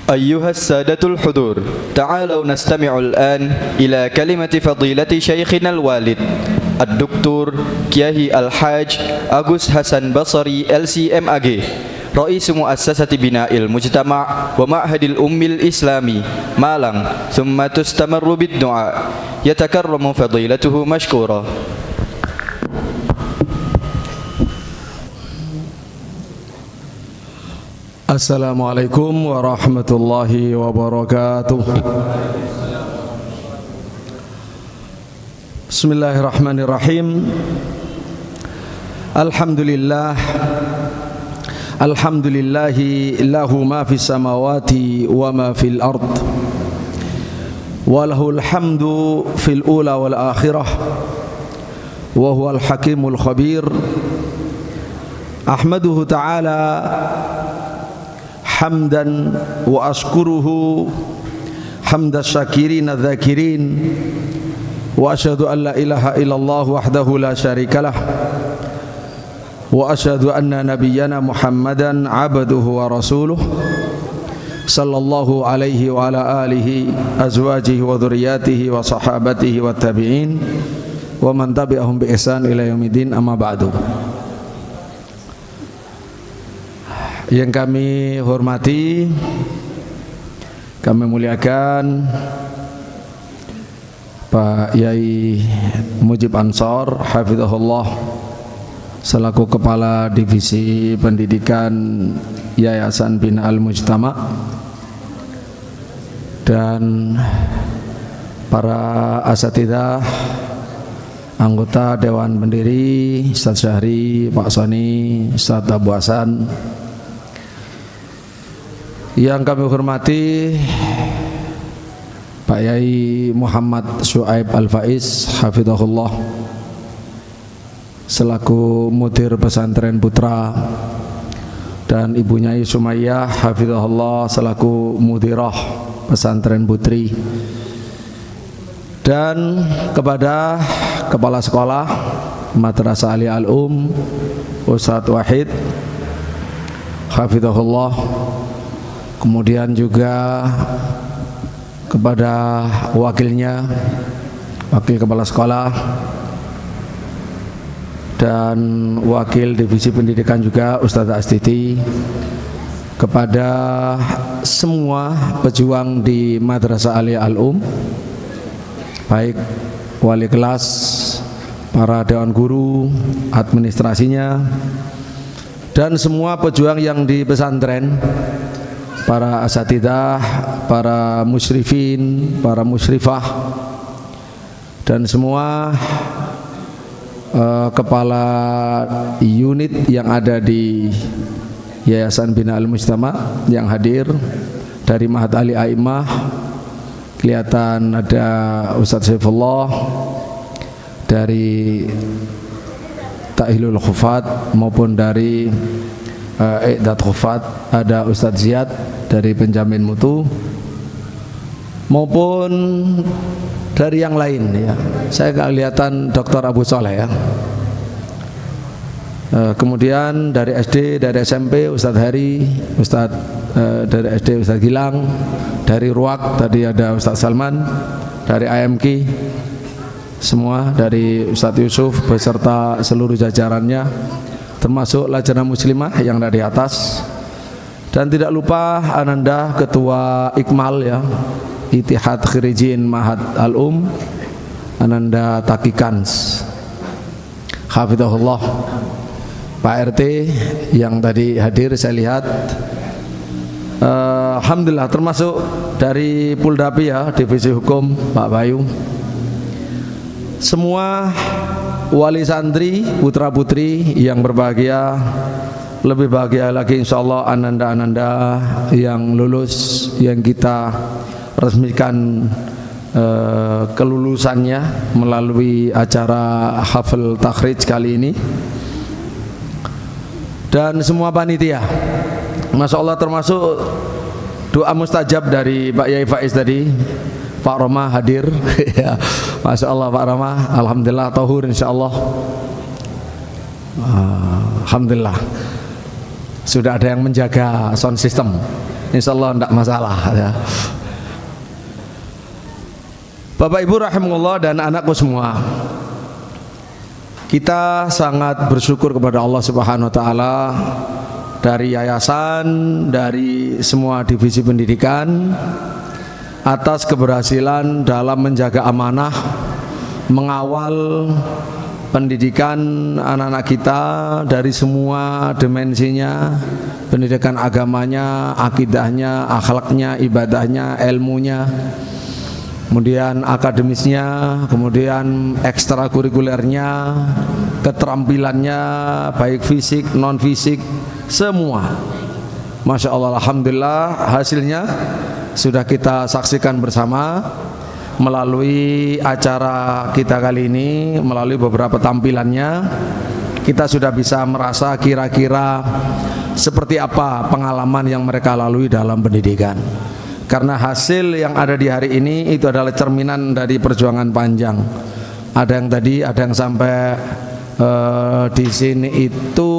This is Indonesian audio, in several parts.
أيها السادة الحضور، تعالوا نستمع الآن إلى كلمة فضيلة شيخنا الوالد الدكتور كياي الحاج أغوس حسن بصري LCMAG رئيس مؤسسة بناء المجتمع ومعهد الأم الإسلامي مالang، ثم تستمر بالدعاء. يتكرم فضيلته مشكورا. Assalamualaikum warahmatullahi wabarakatuh. Bismillahirrahmanirrahim. Alhamdulillahi lahu ma fis samawati wa ma fil ard, wa lahul hamdu fil ula wal akhirah, wa huwal hakimul khabir. Ahmaduhu ta'ala hamdan wa ashkuruhu hamdas syakirin adz-dzakirin, wa asyhadu an la ilaha illallah wahdahu la syarikalah, wa asyhadu anna nabiyyana Muhammadan abduhu wa rasuluh sallallahu alaihi wa ala alihi azwajihi wa dzurriyyatihi wa sahabatihi wa tabi'in wa man tabi'ahum bi ihsan ila yaumiddin, amma ba'du. Yang kami hormati, kami muliakan Pak Yai Mujib Ansor hafizahullah selaku Kepala Divisi Pendidikan Yayasan Bina'al Mujtama, dan para asatidzah, anggota Dewan Pendiri, Ustaz Syahri, Pak Soni, Ustaz Abu Hasan. Yang kami hormati Pak Yai Muhammad Syuaib Al-Faiz hafizahullah selaku Mudir Pesantren Putra, dan Ibu Nyai Sumayyah hafizahullah selaku Mudirah Pesantren Putri, dan kepada Kepala Sekolah Madrasah Aliyah Al-Um Ustadz Wahid hafizahullah, kemudian juga kepada wakilnya, wakil kepala sekolah dan wakil divisi pendidikan juga Ustazah Astiti, kepada semua pejuang di Madrasah Aliyah Al-Um, baik wali kelas, para dewan guru, administrasinya, dan semua pejuang yang di pesantren, para asatidzah, para musyrifin, para musyrifah, dan semua kepala unit yang ada di Yayasan Bina'al Mujtama yang hadir. Dari Mahat Ali Aimah kelihatan ada Ustadz Saifullah, dari Ta'hilul Khufat maupun dari Iqdad Khufat ada Ustadz Ziyad dari Penjamin Mutu, maupun dari yang lain ya. Saya gak kelihatan Dr. Abu Soleh ya. Kemudian dari SD, dari SMP Ustadz Hari, dari SD Ustadz Gilang, dari Ruak tadi ada Ustadz Salman, dari IMK semua, dari Ustadz Yusuf beserta seluruh jajarannya, termasuk Lajnah Muslimah yang ada di atas, dan tidak lupa Ananda Ketua Ikmal ya, Ittihad Khirijin Mahat Al-Um, Ananda Takikans hafizahullah. Pak RT yang tadi hadir saya lihat, alhamdulillah, termasuk dari Puldapi ya, Divisi Hukum Pak Bayu, semua wali santri, putra putri yang berbahagia. Lebih bahagia lagi insyaallah ananda-ananda yang lulus, yang kita resmikan kelulusannya melalui acara hafal takhrij kali ini, dan semua panitia. Masya Allah, termasuk doa mustajab dari Pak Yai Faiz tadi, Pak Roma hadir. Masya Allah Pak Roma, alhamdulillah tahur insyaallah. Alhamdulillah sudah ada yang menjaga sound system. insya Allah tidak masalah ya. Bapak Ibu rahimahullah dan anakku semua, kita sangat bersyukur kepada Allah Subhanahu wa taala, dari yayasan, dari semua divisi pendidikan, atas keberhasilan dalam menjaga amanah, mengawal pendidikan anak-anak kita dari semua dimensinya, pendidikan agamanya, akidahnya, akhlaknya, ibadahnya, ilmunya, kemudian akademisnya, kemudian ekstrakurikulernya, keterampilannya, baik fisik, non fisik, semua. Masya Allah, alhamdulillah, hasilnya sudah kita saksikan bersama melalui acara kita kali ini, melalui beberapa tampilannya. Kita sudah bisa merasa kira-kira seperti apa pengalaman yang mereka lalui dalam pendidikan. Karena hasil yang ada di hari ini itu adalah cerminan dari perjuangan panjang. Ada yang tadi, ada yang sampai di sini itu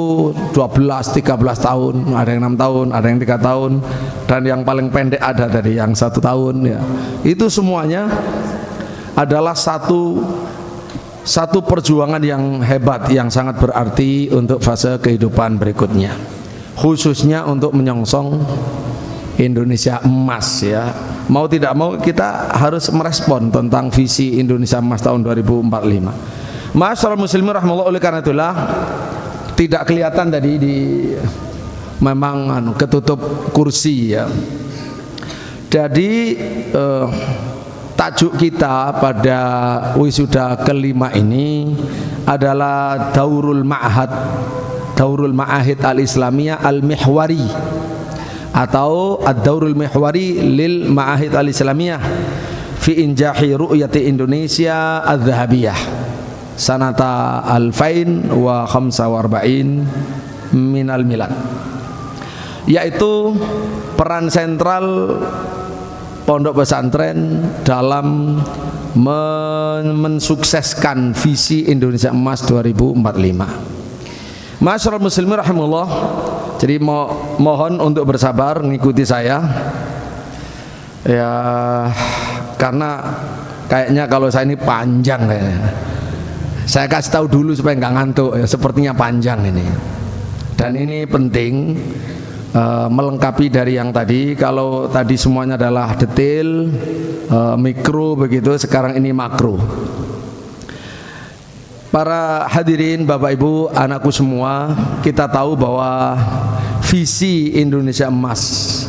12-13 tahun, ada yang 6 tahun, ada yang 3 tahun, dan yang paling pendek ada tadi yang 1 tahun ya. Itu semuanya adalah satu perjuangan yang hebat, yang sangat berarti untuk fase kehidupan berikutnya, khususnya untuk menyongsong Indonesia emas ya. Mau tidak mau kita harus merespon tentang visi Indonesia emas tahun 2045. Ma'asyiral muslimin rahimahullah, oleh karena itulah tidak kelihatan tadi di memang ketutup kursi ya. Jadi tajuk kita pada wisuda kelima ini adalah Daurul Ma'ahid Al-Islamiyah Al-Mihwari, atau Ad-Daurul Mihwari lil Ma'ahid Al-Islamiyah fi injahi ru'yati Indonesia Adz-Dzahabiyah sanata alfain wa khamsa wa arba'in minal milad, yaitu peran sentral pondok pesantren dalam mensukseskan visi Indonesia Emas 2045. Masyaallah muslimin rahimahullah. Jadi mohon untuk bersabar mengikuti saya ya, karena kayaknya kalau saya ini panjang kayaknya. Saya kasih tahu dulu supaya nggak ngantuk ya, sepertinya panjang ini. Dan ini penting melengkapi dari yang tadi. Kalau tadi semuanya adalah detail, mikro begitu, sekarang ini makro. Para hadirin, Bapak Ibu, anakku semua, kita tahu bahwa visi Indonesia Emas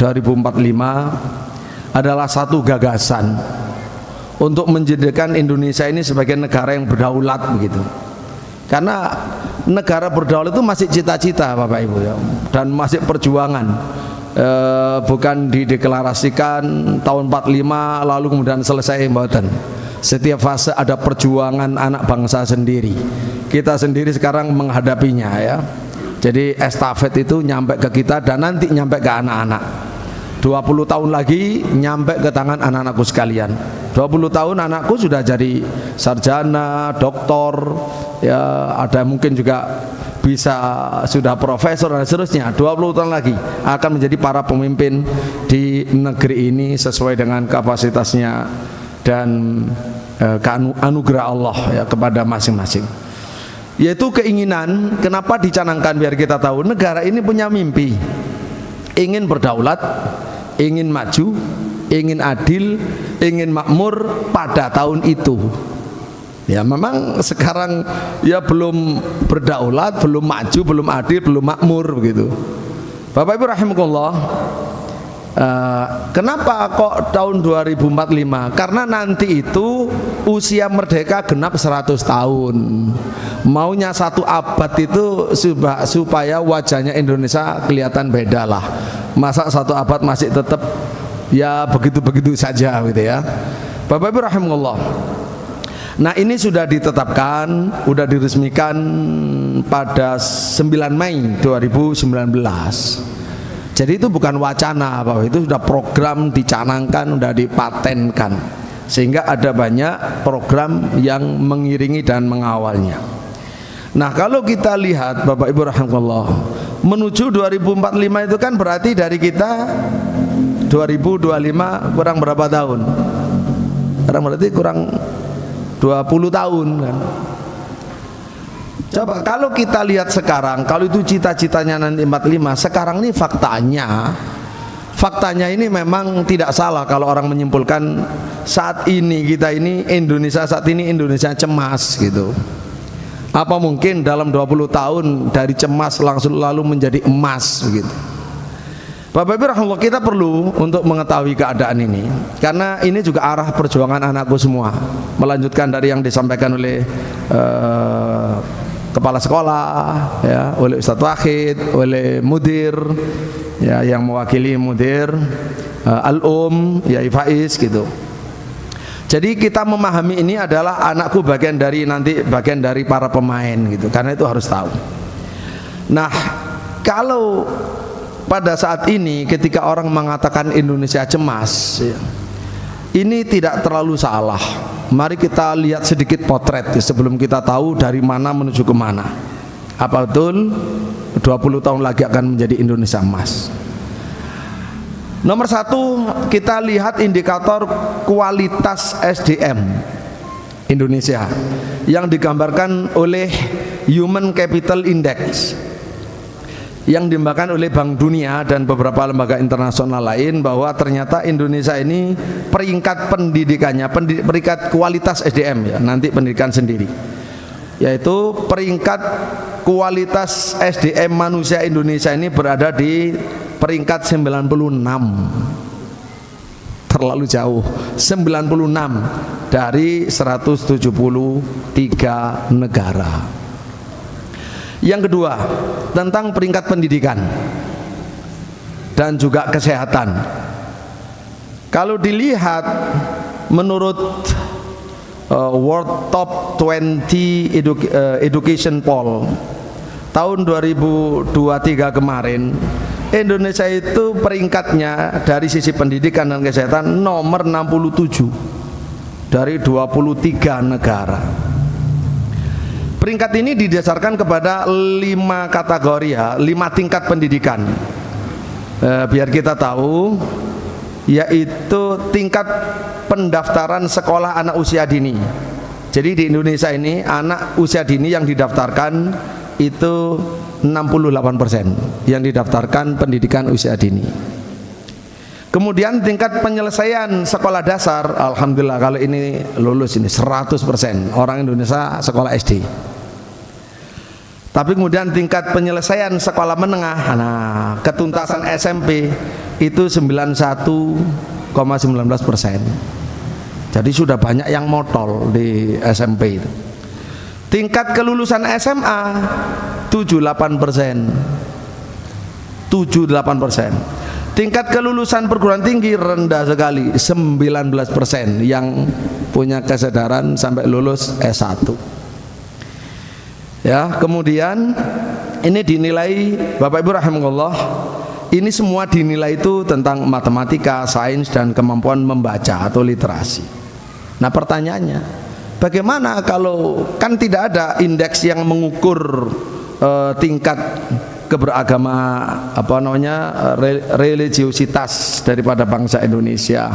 2045 adalah satu gagasan untuk menjadikan Indonesia ini sebagai negara yang berdaulat begitu. Karena negara berdaulat itu masih cita-cita Bapak Ibu ya, dan masih perjuangan. Bukan dideklarasikan tahun 45 lalu kemudian selesai, mboten. Setiap fase ada perjuangan anak bangsa sendiri. Kita sendiri sekarang menghadapinya ya. Jadi estafet itu nyampe ke kita dan nanti nyampe ke anak-anak. 20 tahun lagi nyampe ke tangan anak-anakku sekalian. 20 tahun anakku sudah jadi sarjana, doktor, ya ada mungkin juga bisa sudah profesor dan seterusnya. 20 tahun lagi akan menjadi para pemimpin di negeri ini sesuai dengan kapasitasnya dan anugerah Allah ya kepada masing-masing. Yaitu keinginan, kenapa dicanangkan biar kita tahu negara ini punya mimpi, ingin berdaulat, ingin maju, ingin adil, ingin makmur pada tahun itu. Ya memang sekarang ya belum berdaulat, belum maju, belum adil, belum makmur begitu. Bapak Ibu rahimakumullah, kenapa kok tahun 2045? Karena nanti itu usia merdeka genap 100 tahun. Maunya 1 abad itu supaya wajahnya Indonesia kelihatan beda lah. Masa 1 abad masih tetap ya begitu-begitu saja gitu ya. Bapak Ibu rahimakumullah. Nah ini sudah ditetapkan, sudah diresmikan pada 9 Mei 2019. Jadi itu bukan wacana, Bapak, itu sudah program dicanangkan, sudah dipatenkan. Sehingga ada banyak program yang mengiringi dan mengawalnya. Nah kalau kita lihat Bapak Ibu rahimakumullah, menuju 2045 itu kan berarti dari kita 2025 kurang berapa tahun? Kurang 20 tahun kan. Coba kalau kita lihat sekarang, kalau itu cita-citanya nanti 45, sekarang ini faktanya ini memang tidak salah kalau orang menyimpulkan saat ini kita ini Indonesia cemas gitu. Apa mungkin dalam 20 tahun dari cemas langsung lalu menjadi emas begitu. Bapak Ibu rahimahullah, kita perlu untuk mengetahui keadaan ini karena ini juga arah perjuangan anakku semua, melanjutkan dari yang disampaikan oleh kepala sekolah ya, oleh Ustadz Wahid, oleh mudir ya, yang mewakili mudir al-um ya Faiz gitu. Jadi kita memahami ini adalah anakku bagian dari para pemain gitu, karena itu harus tahu. Nah, kalau pada saat ini ketika orang mengatakan Indonesia cemas ya, ini tidak terlalu salah. Mari kita lihat sedikit potret ya, sebelum kita tahu dari mana menuju ke mana. Apa betul 20 tahun lagi akan menjadi Indonesia emas? Nomor satu, kita lihat indikator kualitas SDM Indonesia yang digambarkan oleh Human Capital Index yang dikembangkan oleh Bank Dunia dan beberapa lembaga internasional lain, bahwa ternyata Indonesia ini peringkat pendidikannya, peringkat kualitas SDM ya, nanti pendidikan sendiri, yaitu peringkat kualitas SDM manusia Indonesia ini berada di peringkat 96. Terlalu jauh, 96 dari 173 negara. Yang kedua, tentang peringkat pendidikan dan juga kesehatan. Kalau dilihat menurut World Top 20 Education Poll tahun 2023 kemarin, Indonesia itu peringkatnya dari sisi pendidikan dan kesehatan nomor 67 dari 23 negara. Peringkat ini didasarkan kepada 5 kategori ya, 5 tingkat pendidikan. Biar kita tahu, yaitu tingkat pendaftaran sekolah anak usia dini. Jadi di Indonesia ini anak usia dini yang didaftarkan itu 68% yang didaftarkan pendidikan usia dini. Kemudian tingkat penyelesaian sekolah dasar, alhamdulillah kalau ini lulus ini 100% orang Indonesia sekolah SD. Tapi kemudian tingkat penyelesaian sekolah menengah, nah ketuntasan SMP itu 91,19%. Jadi sudah banyak yang motol di SMP itu. Tingkat kelulusan SMA 78%. Tingkat kelulusan perguruan tinggi rendah sekali, 19% yang punya kesadaran sampai lulus S1. Ya, kemudian ini dinilai Bapak Ibu rahimahullah, ini semua dinilai itu tentang matematika, sains dan kemampuan membaca atau literasi. Nah, pertanyaannya, bagaimana kalau kan tidak ada indeks yang mengukur tingkat keberagama religiositas daripada bangsa Indonesia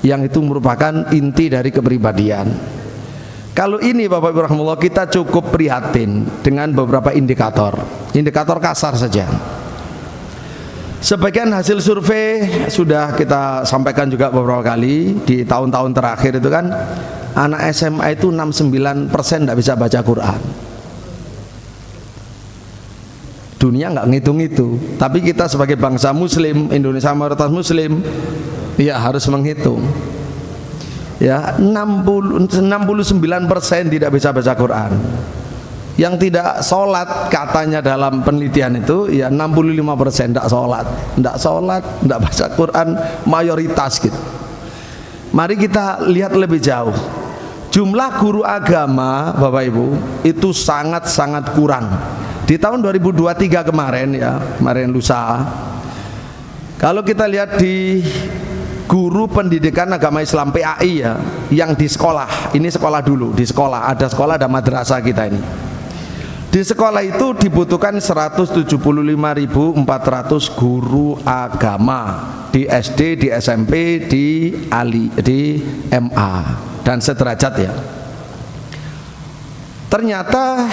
yang itu merupakan inti dari kepribadian. Kalau ini Bapak Ibu rahimahullah, kita cukup prihatin dengan beberapa indikator kasar saja. Sebagian hasil survei sudah kita sampaikan juga beberapa kali di tahun-tahun terakhir itu kan, anak SMA itu 69% tidak bisa baca Quran. Dunia nggak ngitung itu, tapi kita sebagai bangsa muslim, Indonesia mayoritas muslim, ya harus menghitung. Ya, 69% tidak bisa baca Quran. Yang tidak sholat katanya dalam penelitian itu ya 65% tidak sholat, tidak baca Quran, mayoritas gitu. Mari kita lihat lebih jauh. Jumlah guru agama Bapak Ibu itu sangat-sangat kurang. Di tahun 2023 kemarin ya, kemarin lusa, kalau kita lihat di guru pendidikan agama Islam PAI ya, yang di sekolah, ini sekolah dulu, di sekolah, ada sekolah, ada madrasah kita ini. Di sekolah itu dibutuhkan 175.400 guru agama di SD, di SMP, di MA dan sederajat ya. Ternyata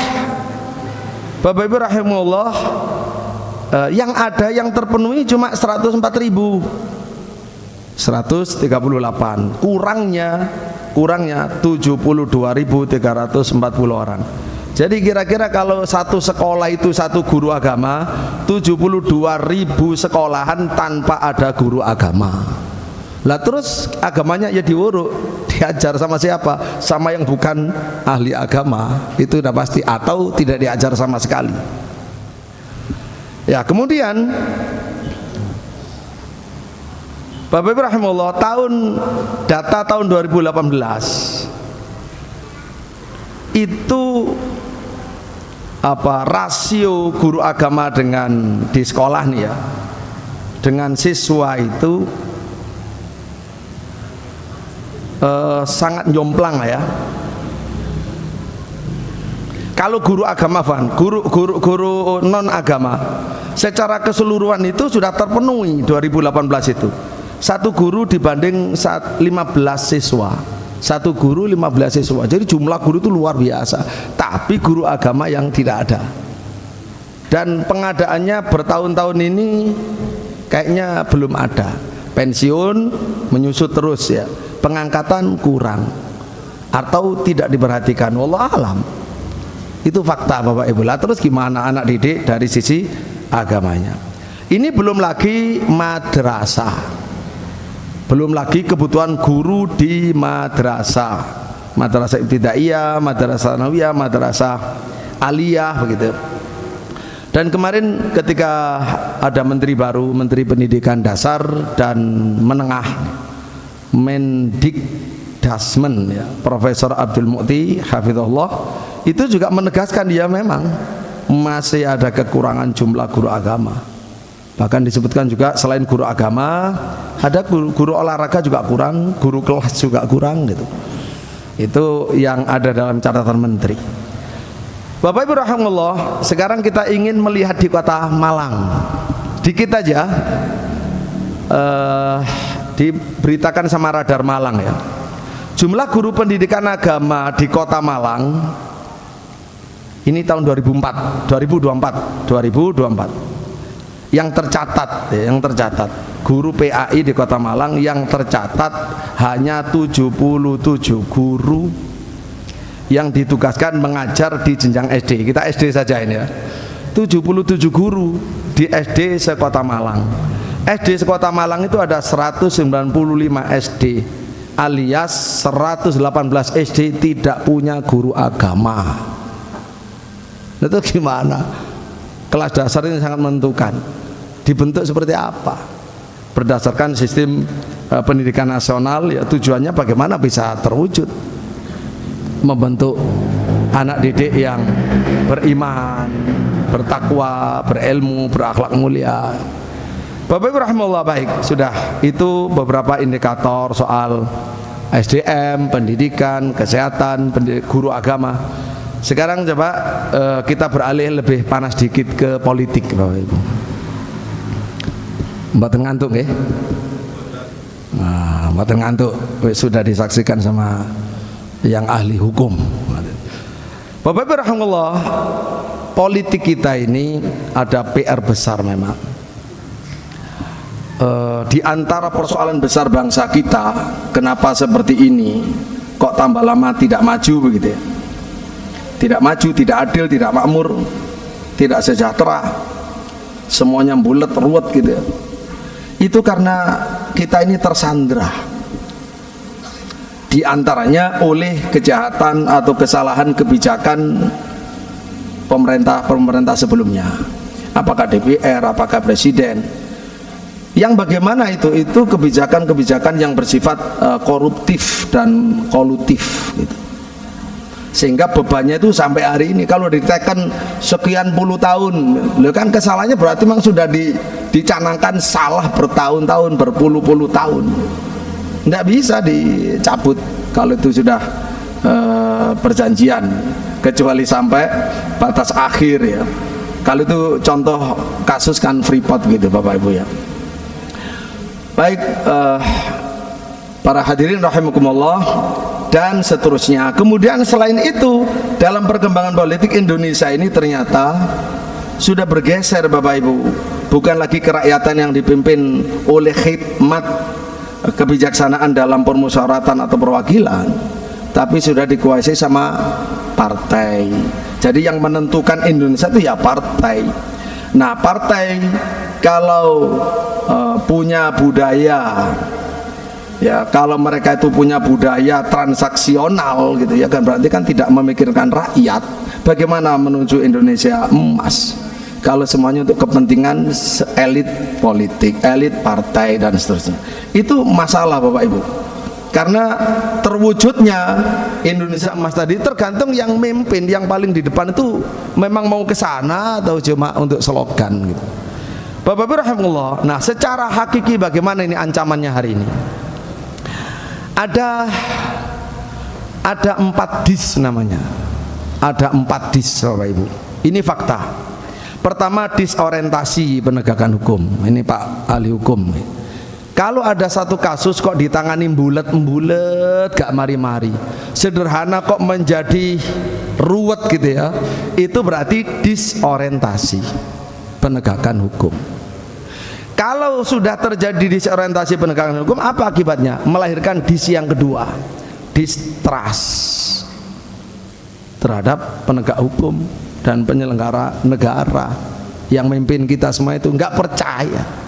Bapak Ibu rahimahullah, yang ada yang terpenuhi cuma 104.138, kurangnya 72.340 orang. Jadi kira-kira kalau satu sekolah itu satu guru agama, 72.000 sekolahan tanpa ada guru agama. Lah terus agamanya ya diuruk, diajar sama siapa? Sama yang bukan ahli agama, itu udah pasti, atau tidak diajar sama sekali. Ya, kemudian Bapak Ibu rahimahullah, data tahun 2018 itu rasio guru agama dengan di sekolah nih ya, dengan siswa itu sangat jomplang ya. Kalau guru agama, guru non agama secara keseluruhan itu sudah terpenuhi 2018 itu. Satu guru dibanding 15 siswa. Satu guru 15 siswa. Jadi jumlah guru itu luar biasa. Tapi guru agama yang tidak ada. Dan pengadaannya bertahun-tahun ini kayaknya belum ada. Pensiun menyusut terus ya. Pengangkatan kurang atau tidak diperhatikan. Wallah alam. Itu fakta Bapak Ibu. Lah terus gimana anak didik dari sisi agamanya? Ini belum lagi madrasah. Belum lagi kebutuhan guru di madrasah, madrasah ibtidaiyah, madrasah sanawiyah, madrasah aliyah begitu. Dan kemarin ketika ada menteri baru, Menteri Pendidikan Dasar dan Menengah, Mendikdasmen ya, Profesor Abdul Mu'ti hafizahullah, itu juga menegaskan dia memang masih ada kekurangan jumlah guru agama. Bahkan disebutkan juga selain guru agama ada guru olahraga juga kurang, guru kelas juga kurang gitu. Itu yang ada dalam catatan menteri. Bapak Ibu rahimahullah, sekarang kita ingin melihat di kota Malang. Dikit aja diberitakan sama Radar Malang ya. Jumlah guru pendidikan agama di kota Malang ini tahun 2024 yang tercatat guru PAI di kota Malang yang tercatat hanya 77 guru yang ditugaskan mengajar di jenjang SD. Kita SD saja ini ya, 77 guru di SD sekota Malang. SD sekota Malang itu ada 195 SD alias 118 SD tidak punya guru agama. Itu gimana? Kelas dasar ini sangat menentukan. Dibentuk seperti apa? Berdasarkan sistem pendidikan nasional ya, tujuannya bagaimana bisa terwujud, membentuk anak didik yang beriman, bertakwa, berilmu, berakhlak mulia. Bapak Ibu rahimahullah, baik, sudah itu beberapa indikator soal SDM, pendidikan, kesehatan, guru agama. Sekarang coba kita beralih lebih panas dikit ke politik Bapak Ibu. Mboten ngantuk nggih? Nah, mboten ngantuk, sudah disaksikan sama yang ahli hukum. Bapak Ibu rahimahullah, politik kita ini ada PR besar memang. Di antara persoalan besar bangsa kita, kenapa seperti ini? Kok tambah lama tidak maju begitu ya? Tidak maju, tidak adil, tidak makmur, tidak sejahtera, semuanya bulet, ruwet gitu ya. Itu karena kita ini tersandra di antaranya oleh kejahatan atau kesalahan kebijakan pemerintah sebelumnya, apakah DPR, apakah presiden, yang bagaimana itu kebijakan-kebijakan yang bersifat koruptif dan kolutif gitu. Sehingga bebannya itu sampai hari ini kalau diteken sekian puluh tahun, kan kesalahannya berarti memang sudah dicanangkan salah bertahun-tahun, berpuluh-puluh tahun. Tidak bisa dicabut kalau itu sudah perjanjian. kecuali sampai batas akhir ya. Kalau itu contoh kasus kan Freeport gitu Bapak Ibu ya. Baik, para hadirin rahimakumullah dan seterusnya. Kemudian selain itu, dalam perkembangan politik Indonesia ini ternyata sudah bergeser Bapak Ibu. Bukan lagi kerakyatan yang dipimpin oleh khidmat kebijaksanaan dalam permusyawaratan atau perwakilan, tapi sudah dikuasai sama partai. Jadi yang menentukan Indonesia itu ya partai. Nah, partai kalau punya budaya, ya kalau mereka itu punya budaya transaksional gitu ya kan, berarti kan tidak memikirkan rakyat. Bagaimana menuju Indonesia emas kalau semuanya untuk kepentingan elit politik, elit partai dan seterusnya. Itu masalah Bapak Ibu. Karena terwujudnya Indonesia emas tadi tergantung yang memimpin, yang paling di depan itu memang mau ke sana atau cuma untuk slogan gitu. Bapak Ibu rahimahullah. Nah, secara hakiki bagaimana ini ancamannya hari ini? Ada 4 dis namanya. Ada 4 dis Bapak Ibu. Ini fakta. Pertama, disorientasi penegakan hukum. Ini Pak ahli hukum. Kalau ada satu kasus kok ditangani bulet-bulet gak mari-mari, sederhana kok menjadi ruwet gitu ya, itu berarti disorientasi penegakan hukum. Kalau sudah terjadi disorientasi penegakan hukum, apa akibatnya? Melahirkan dis yang kedua, distrust terhadap penegak hukum dan penyelenggara negara. Yang memimpin kita semua itu nggak percaya.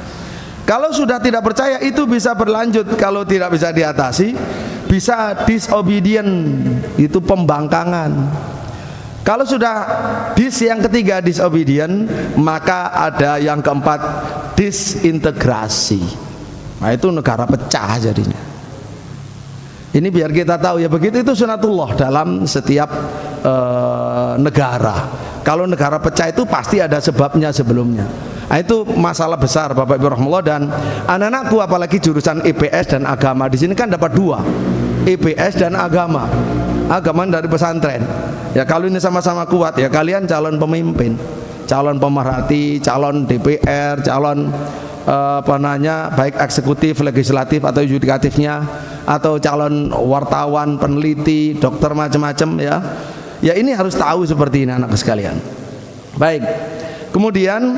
Kalau sudah tidak percaya, itu bisa berlanjut. Kalau tidak bisa diatasi, bisa disobedient, itu pembangkangan. Kalau sudah yang ketiga disobedient, maka ada yang keempat, disintegrasi. Nah, itu negara pecah jadinya. Ini biar kita tahu ya, begitu itu sunatullah dalam setiap negara. Kalau negara pecah itu pasti ada sebabnya sebelumnya. Nah, itu masalah besar Bapak Ibu rahmatullah. Dan anak-anakku apalagi jurusan IPS dan agama, di sini kan dapat 2, IPS dan agama. Agama dari pesantren. Ya kalau ini sama-sama kuat ya, kalian calon pemimpin, calon pemerhati, calon DPR, calon baik eksekutif, legislatif atau yudikatifnya, atau calon wartawan, peneliti, dokter macam-macam ya. Ya ini harus tahu seperti ini anak sekalian. Baik. Kemudian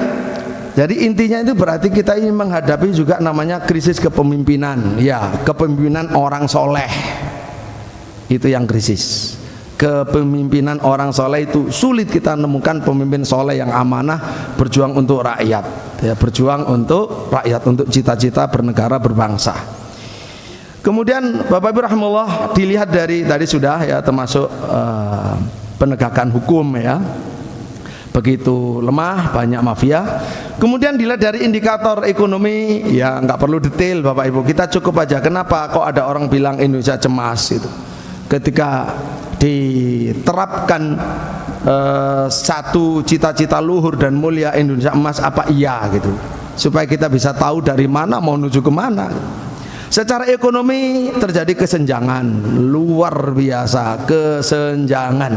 jadi intinya itu berarti kita ini menghadapi juga namanya krisis kepemimpinan. Ya, kepemimpinan orang soleh. Itu yang krisis. Kepemimpinan orang soleh itu sulit kita menemukan pemimpin soleh yang amanah, berjuang untuk rakyat. Ya, berjuang untuk rakyat, untuk cita-cita bernegara, berbangsa. Kemudian Bapak Ibu rahimahullah, dilihat dari tadi sudah ya, termasuk penegakan hukum ya, begitu lemah, banyak mafia. Kemudian dilihat dari indikator ekonomi, ya nggak perlu detail Bapak Ibu, kita cukup aja. Kenapa kok ada orang bilang Indonesia cemas itu? Ketika diterapkan satu cita-cita luhur dan mulia Indonesia emas, apa iya gitu, supaya kita bisa tahu dari mana mau menuju kemana. Secara ekonomi terjadi kesenjangan luar biasa, kesenjangan.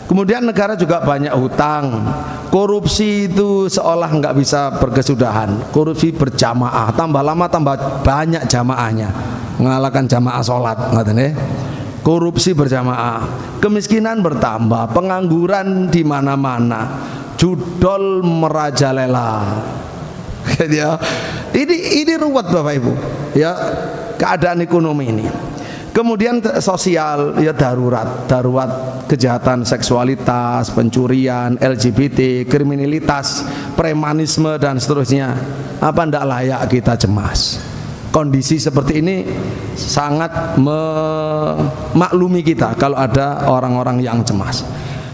Kemudian negara juga banyak hutang, korupsi itu seolah nggak bisa berkesudahan, korupsi berjamaah, tambah lama tambah banyak jamaahnya, mengalahkan jamaah sholat, korupsi berjamaah, kemiskinan bertambah, pengangguran di mana-mana, judol merajalela. Ya, ini ruwet Bapak Ibu ya, keadaan ekonomi ini. Kemudian sosial ya, darurat kejahatan seksualitas, pencurian, LGBT, kriminalitas, premanisme dan seterusnya. Apa ndak layak kita cemas? Kondisi seperti ini sangat memaklumi kita kalau ada orang-orang yang cemas.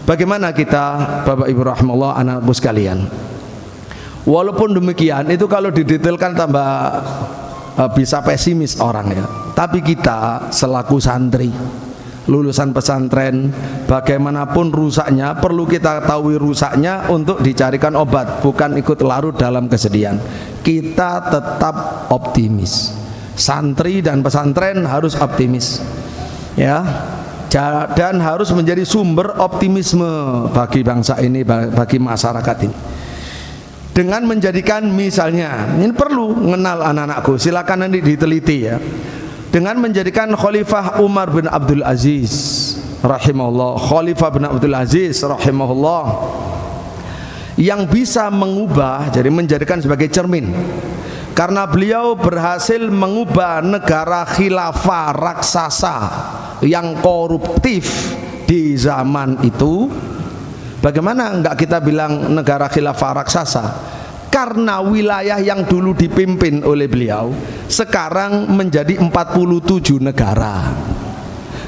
Bagaimana kita Bapak Ibu rahimahullah, anak-anakku sekalian? Walaupun demikian, itu kalau didetailkan tambah bisa pesimis orang ya. Tapi kita selaku santri, lulusan pesantren, bagaimanapun rusaknya, perlu kita tahu rusaknya untuk dicarikan obat, bukan ikut larut dalam kesedihan. Kita tetap optimis. Santri dan pesantren harus optimis. Ya. dan harus menjadi sumber optimisme bagi bangsa ini, bagi masyarakat ini. Dengan menjadikan, misalnya, ini perlu mengenal anak-anakku, silakan nanti diteliti ya. Dengan menjadikan Khalifah Umar bin Abdul Aziz rahimahullah, Khalifah bin Abdul Aziz rahimahullah, yang bisa mengubah, jadi menjadikan sebagai cermin, karena beliau berhasil mengubah negara khilafah raksasa yang koruptif di zaman itu. Bagaimana enggak kita bilang negara khilafah raksasa? Karena wilayah yang dulu dipimpin oleh beliau sekarang menjadi 47 negara.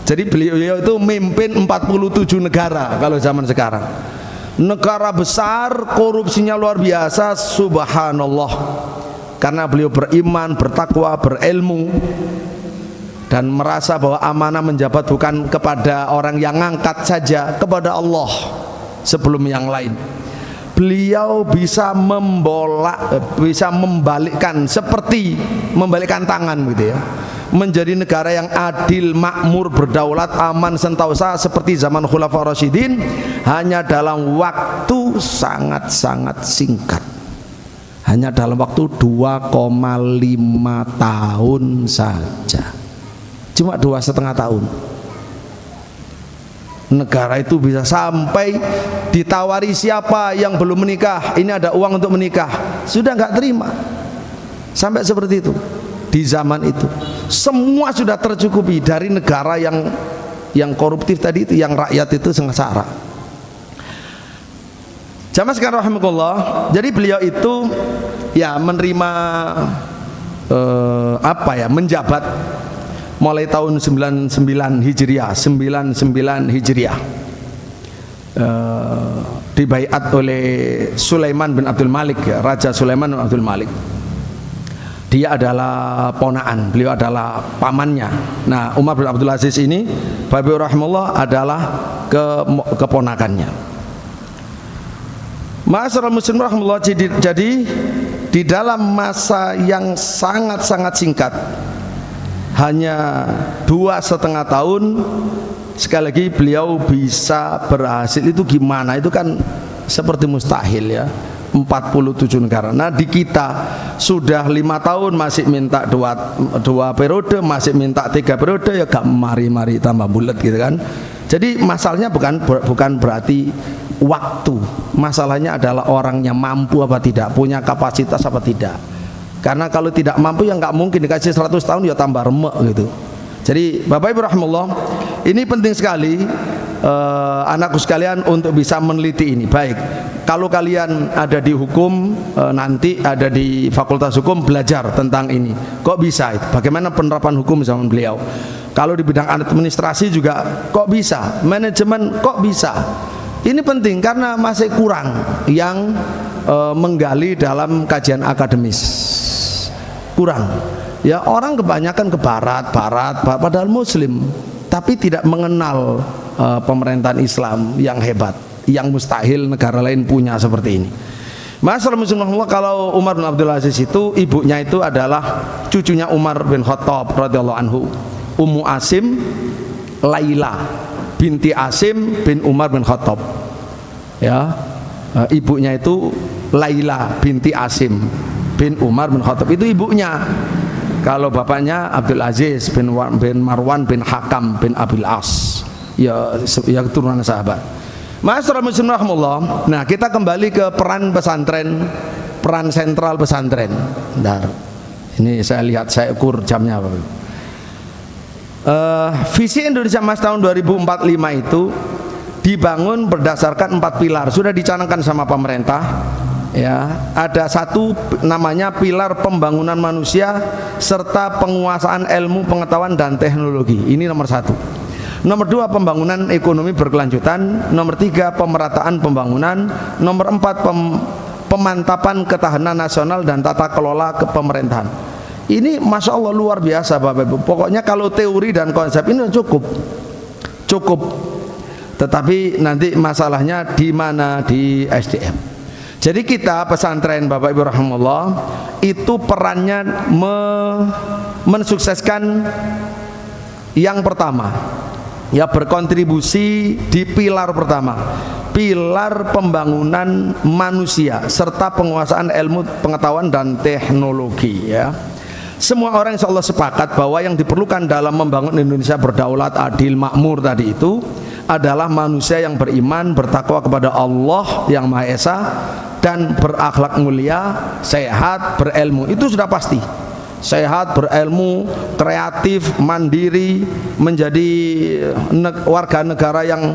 Jadi beliau itu memimpin 47 negara kalau zaman sekarang. Negara besar, korupsinya luar biasa, subhanallah. Karena beliau beriman, bertakwa, berilmu, dan merasa bahwa amanah menjabat bukan kepada orang yang ngangkat saja, kepada Allah sebelum yang lain. Beliau bisa bisa membalikkan, seperti membalikkan tangan gitu ya, menjadi negara yang adil, makmur, berdaulat, aman, sentosa seperti zaman Khulafaur Rasyidin, hanya dalam waktu sangat-sangat singkat, hanya dalam waktu 2,5 tahun saja, cuma 2,5 tahun. Negara itu bisa sampai ditawari siapa yang belum menikah, ini ada uang untuk menikah, sudah nggak terima, sampai seperti itu. Di zaman itu semua sudah tercukupi dari negara yang koruptif tadi itu, yang rakyat itu sengsara. Jamaah sekalian rahimakumullah, jadi beliau itu ya menerima menjabat mulai tahun 99 Hijriah, 99 Hijriah, dibaiat oleh Sulaiman bin Abdul Malik ya, Raja Sulaiman bin Abdul Malik. Dia adalah ponaan, beliau adalah pamannya. Nah, Umar bin Abdul Aziz ini, Bapak rahimahullah, adalah keponakannya. Ma'asyiral muslimin rahimahullah, jadi di dalam masa yang sangat-sangat singkat, hanya 2,5 tahun, sekali lagi beliau bisa berhasil. Itu gimana? Itu kan seperti mustahil ya, 47 negara. Nah di kita sudah 5 tahun masih minta dua periode, masih minta 3 periode, ya gak mari-mari tambah bulat gitu kan. Jadi masalahnya bukan berarti waktu, masalahnya adalah orangnya mampu apa tidak, punya kapasitas apa tidak. Karena kalau tidak mampu ya nggak mungkin dikasih 100 tahun ya tambah remek gitu. Jadi Bapak Ibu rahimahullah, ini penting sekali anakku sekalian untuk bisa meneliti ini. Baik, kalau kalian ada di hukum, nanti ada di fakultas hukum, belajar tentang ini. Kok bisa itu? Bagaimana penerapan hukum zaman beliau? Kalau di bidang administrasi juga kok bisa? Manajemen kok bisa? Ini penting karena masih kurang yang menggali dalam kajian akademis. Kurang ya, orang kebanyakan ke barat padahal muslim, tapi tidak mengenal pemerintahan Islam yang hebat, yang mustahil negara lain punya seperti ini. Masalah muslim, kalau Umar bin Abdul Aziz itu, ibunya itu adalah cucunya Umar bin Khattab radhiyallahu anhu, Ummu Asim Laila binti Asim bin Umar bin Khattab ya, ibunya itu Laila binti Asim bin Umar bin Khattab, itu ibunya. Kalau bapaknya Abdul Aziz bin Marwan bin Hakam bin Abil As, ya keturunan sahabat. Ma'asyiral muslimin rahimahullah. Nah, kita kembali ke peran pesantren, peran sentral pesantren. Bentar, ini saya lihat, saya ukur jamnya apa. Visi Indonesia Emas tahun 2045 itu dibangun berdasarkan 4 pilar, sudah dicanangkan sama pemerintah. Ya, ada satu namanya pilar pembangunan manusia serta penguasaan ilmu, pengetahuan dan teknologi. Ini nomor 1. Nomor 2 pembangunan ekonomi berkelanjutan. Nomor 3 pemerataan pembangunan. Nomor 4 pemantapan ketahanan nasional dan tata kelola kepemerintahan. Ini masya Allah luar biasa Bapak Ibu. Pokoknya kalau teori dan konsep ini cukup. Tetapi nanti masalahnya di mana? Di SDM. Jadi kita pesantren Bapak Ibu rahimahullah itu perannya mensukseskan yang pertama, ya berkontribusi di pilar pertama, pilar pembangunan manusia serta penguasaan ilmu pengetahuan dan teknologi ya. Semua orang insya Allah sepakat bahwa yang diperlukan dalam membangun Indonesia berdaulat, adil, makmur tadi itu adalah manusia yang beriman, bertakwa kepada Allah yang Maha Esa dan berakhlak mulia, sehat, berilmu. Itu sudah pasti. Sehat, berilmu, kreatif, mandiri, menjadi warga negara yang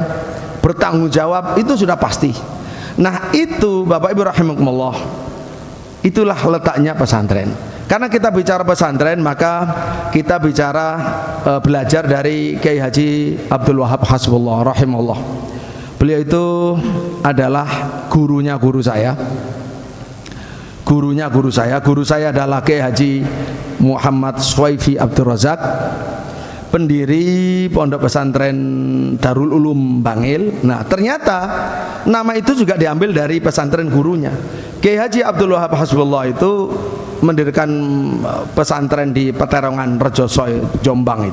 bertanggung jawab, itu sudah pasti. Nah itu Bapak Ibu rahimakumullah, itulah letaknya pesantren. Karena kita bicara pesantren, maka kita bicara belajar dari Kiai Haji Abdul Wahab Hasbullah rahimahullah. Beliau itu adalah gurunya guru saya. Guru saya adalah Kiai Haji Muhammad Swaifi Abdul Razak, pendiri Pondok Pesantren Darul Ulum Bangil. Nah ternyata nama itu juga diambil dari pesantren gurunya. Kiai Haji Abdul Wahab Hasbullah itu mendirikan pesantren di Peterongan Rejosoy Jombang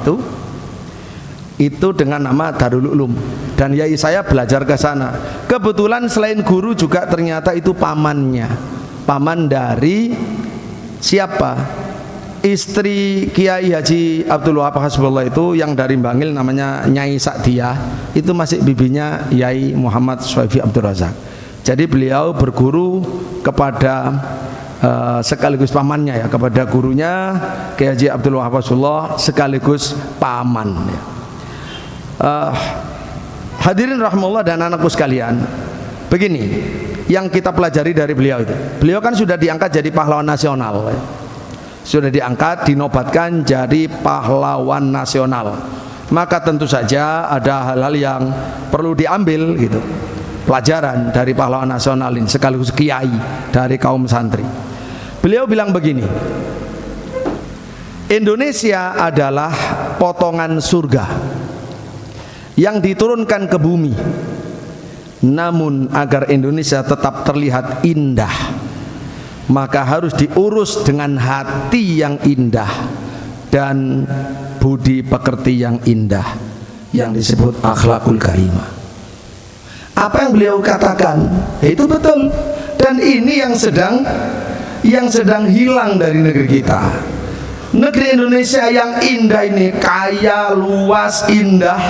itu dengan nama Darul Ulum, dan yai saya belajar ke sana. Kebetulan selain guru juga ternyata itu paman dari siapa? Istri Kiai Haji Abdul Wahab Hasbullah itu yang dari Bangil, namanya Nyai Sakdiah, itu masih bibinya Yai Muhammad Swaifi Abdul Razak. Jadi beliau berguru kepada sekaligus pamannya ya, kepada gurunya Kiai Haji Abdul Wahab Hasbullah sekaligus paman ya. Hadirin rahimahullah dan anakku sekalian, begini yang kita pelajari dari beliau itu. Beliau kan sudah diangkat jadi pahlawan nasional ya. Sudah diangkat, dinobatkan jadi pahlawan nasional. Maka tentu saja ada hal-hal yang perlu diambil gitu, pelajaran dari pahlawan nasional ini sekaligus kiai dari kaum santri. Beliau bilang begini, Indonesia adalah potongan surga yang diturunkan ke bumi. Namun agar Indonesia tetap terlihat indah, maka harus diurus dengan hati yang indah dan budi pekerti yang indah, yang disebut akhlakul karimah. Apa yang beliau katakan itu betul, dan ini yang sedang hilang dari negeri kita. Negeri Indonesia yang indah ini, kaya, luas, indah,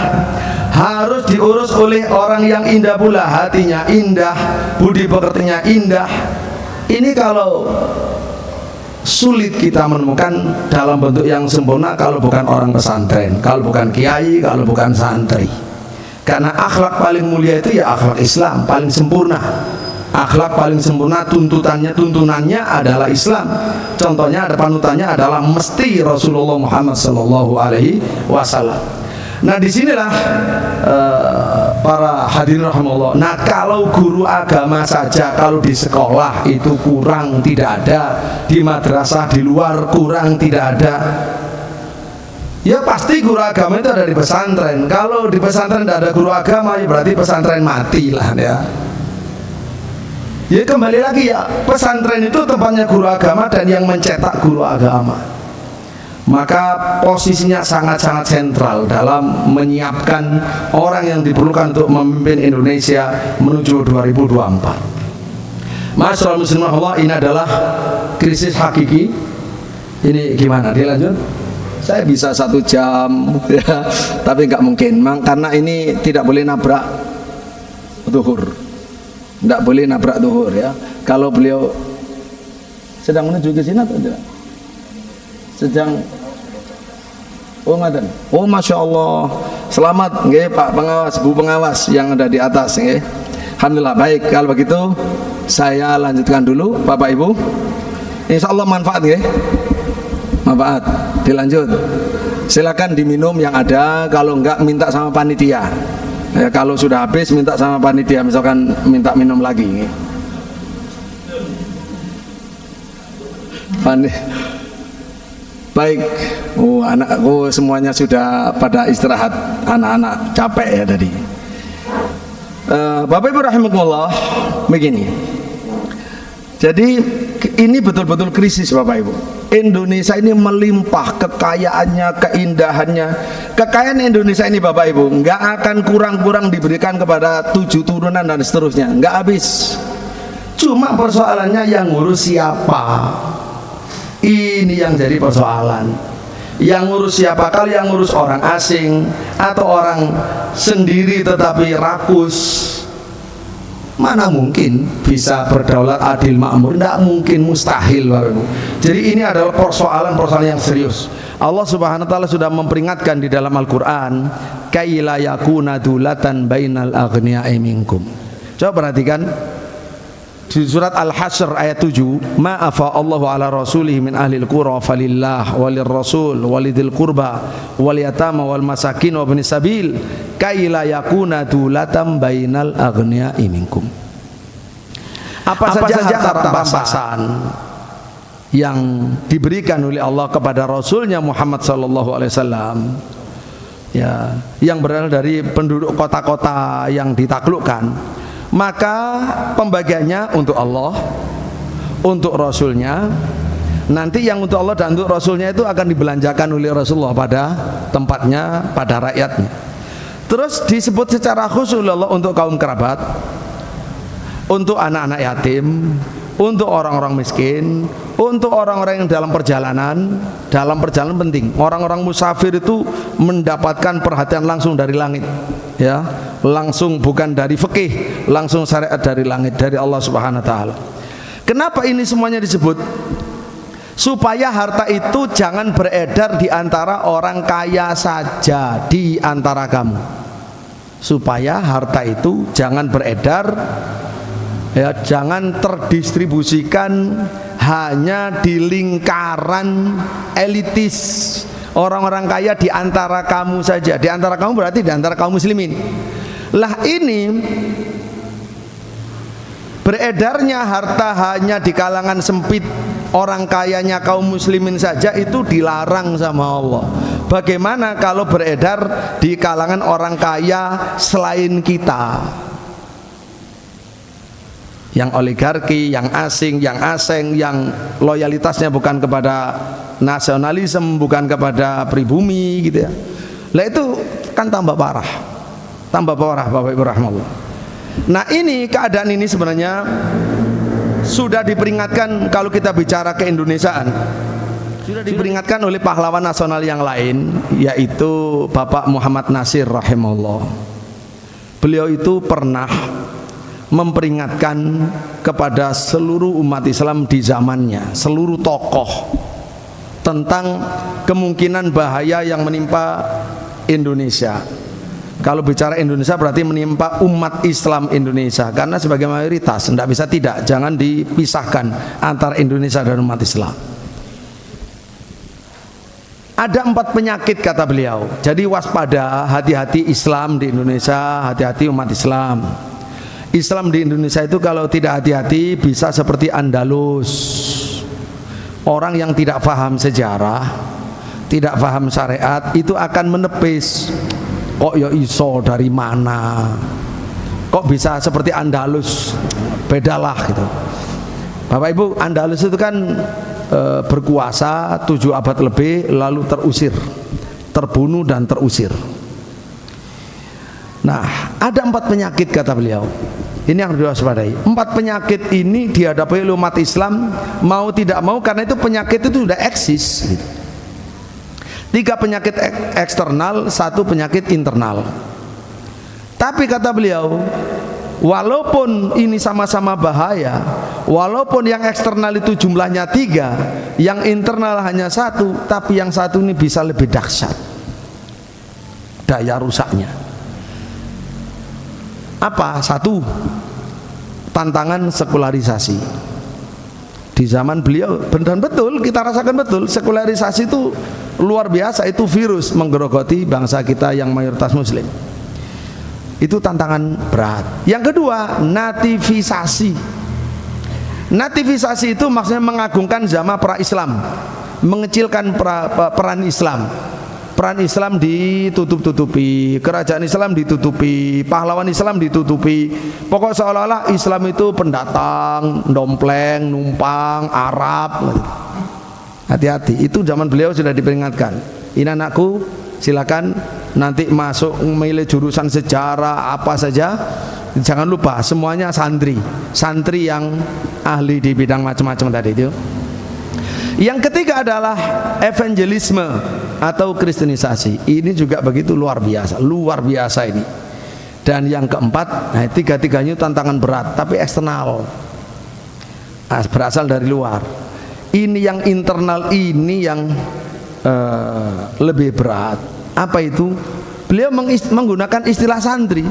harus diurus oleh orang yang indah pula, hatinya indah, budi pekertinya indah. Ini kalau sulit kita menemukan dalam bentuk yang sempurna kalau bukan orang pesantren, kalau bukan kiai, kalau bukan santri. Karena akhlak paling mulia itu ya akhlak Islam, paling sempurna. Akhlak paling sempurna, tuntunannya adalah Islam. Contohnya ada panutannya adalah mesti Rasulullah Muhammad sallallahu alaihi wasallam. Nah disinilah para hadirin rahimahullah. Nah kalau guru agama saja kalau di sekolah itu kurang, tidak ada, di madrasah di luar kurang, tidak ada, ya pasti guru agama itu ada di pesantren. Kalau di pesantren tidak ada guru agama, ya berarti pesantren mati lah ya. Ya kembali lagi ya, pesantren itu tempatnya guru agama dan yang mencetak guru agama. Maka posisinya sangat-sangat sentral dalam menyiapkan orang yang diperlukan untuk memimpin Indonesia menuju 2024. Masyaallah muslimin Allah, ini adalah krisis hakiki. Ini gimana? Dilanjut? Saya bisa 1 jam ya, tapi nggak mungkin, karena ini tidak boleh nabrak zuhur. Tidak boleh nabrak zuhur ya. Kalau beliau sedang menuju ke sini atau tidak? Sedang. Oh ngaten. Oh masya Allah. Selamat nggih Pak Pengawas, Bu Pengawas yang ada di atas nggih. Alhamdulillah. Baik, kalau begitu saya lanjutkan dulu Bapak Ibu. Insya Allah manfaat nggih. Manfaat. Dilanjut. Silakan diminum yang ada, kalau enggak minta sama panitia. Ya, kalau sudah habis minta sama panitia, misalkan minta minum lagi. Baik, anakku semuanya sudah pada istirahat, anak-anak capek ya tadi. Bapak Ibu rahimakumullah, begini. Jadi ini betul-betul krisis Bapak Ibu. Indonesia ini melimpah kekayaannya, keindahannya. Kekayaan Indonesia ini Bapak Ibu nggak akan kurang-kurang diberikan kepada 7 turunan dan seterusnya, nggak habis. Cuma persoalannya yang ngurus siapa? Ini yang jadi persoalan. Yang ngurus siapa? Kalau yang ngurus orang asing atau orang sendiri tetapi rakus, mana mungkin bisa berdaulat adil makmur? Tidak mungkin, mustahil. Jadi ini adalah persoalan-persoalan yang serius. Allah Subhanahu wa taala sudah memperingatkan di dalam Al-Qur'an, kaila yakuna dulatan bainal aghniya'i minkum. Coba perhatikan di surat Al-Hasyr ayat 7, ma afa Allahu ala rasulih min ahlil qura falillah walir rasul walidil qurba wal yatama wal masakin wa ibnis sabil kaila yakuna dulatan bainal aghniya'i minkum. Apa saja harta rampasan yang diberikan oleh Allah kepada Rasulnya Muhammad sallallahu alaihi wasallam, ya, yang berasal dari penduduk kota-kota yang ditaklukkan, maka pembagiannya untuk Allah, untuk Rasulnya. Nanti yang untuk Allah dan untuk Rasulnya itu akan dibelanjakan oleh Rasulullah pada tempatnya, pada rakyatnya. Terus disebut secara khusus Allah untuk kaum kerabat, untuk anak-anak yatim, untuk orang-orang miskin, untuk orang-orang yang dalam perjalanan. Dalam perjalanan penting, orang-orang musafir itu mendapatkan perhatian langsung dari langit, ya, langsung, bukan dari fikih, langsung syariat dari langit, dari Allah Subhanahu wa taala. Kenapa ini semuanya disebut? Supaya harta itu jangan beredar di antara orang kaya saja di antara kamu. Supaya harta itu jangan beredar, ya, jangan terdistribusikan hanya di lingkaran elitis orang-orang kaya di antara kamu saja. Di antara kamu berarti di antara kaum muslimin. Lah ini beredarnya harta hanya di kalangan sempit orang kayanya kaum muslimin saja, itu dilarang sama Allah. Bagaimana kalau beredar di kalangan orang kaya selain kita? Yang oligarki, yang asing, yang loyalitasnya bukan kepada nasionalisme, bukan kepada pribumi, gitu ya. Lah itu kan tambah parah Bapak Ibu rahmatullah. Nah ini keadaan ini sebenarnya sudah diperingatkan. Kalau kita bicara keindonesiaan, sudah diperingatkan oleh pahlawan nasional yang lain, yaitu Bapak Muhammad Nasir rahimahullah. Beliau itu pernah memperingatkan kepada seluruh umat Islam di zamannya, seluruh tokoh, tentang kemungkinan bahaya yang menimpa Indonesia. Kalau bicara Indonesia berarti menimpa umat Islam Indonesia, karena sebagai mayoritas, tidak bisa tidak, jangan dipisahkan antara Indonesia dan umat Islam. Ada 4 penyakit kata beliau, jadi waspada, hati-hati Islam di Indonesia, hati-hati umat Islam. Islam di Indonesia itu kalau tidak hati-hati bisa seperti Andalus. Orang yang tidak paham sejarah, tidak paham syariat, itu akan menepis. Kok ya iso dari mana? Kok bisa seperti Andalus? Bedalah gitu. Bapak Ibu, Andalus itu kan berkuasa 7 abad lebih, lalu terusir, terbunuh dan terusir. Nah, ada 4 penyakit kata beliau. Ini yang harus diwaspadai. 4 penyakit ini dihadapi oleh umat Islam mau tidak mau, karena itu penyakit itu sudah eksis. 3 penyakit eksternal, 1 penyakit internal. Tapi kata beliau, walaupun ini sama-sama bahaya, walaupun yang eksternal itu jumlahnya 3, yang internal hanya 1, tapi yang 1 ini bisa lebih dahsyat daya rusaknya. Apa? 1, tantangan sekularisasi. Di zaman beliau benar betul, kita rasakan betul, sekularisasi itu luar biasa, itu virus menggerogoti bangsa kita yang mayoritas muslim. Itu tantangan berat. Yang kedua, nativisasi. Nativisasi itu maksudnya mengagungkan zaman pra-Islam, mengecilkan peran Islam. peran Islam ditutup-tutupi, kerajaan Islam ditutupi, pahlawan Islam ditutupi. Pokok seolah-olah Islam itu pendatang, dompleng, numpang, Arab. Hati-hati, itu zaman beliau sudah diperingatkan. Ini anakku, silakan nanti masuk memilih jurusan sejarah apa saja, jangan lupa semuanya santri yang ahli di bidang macam-macam tadi itu. Yang ketiga adalah evangelisme atau kristenisasi. Ini juga begitu luar biasa ini. Dan yang keempat, nah tiga-tiganya tantangan berat tapi eksternal, berasal dari luar. Ini yang internal, ini yang lebih berat. Apa itu? Beliau menggunakan istilah santri,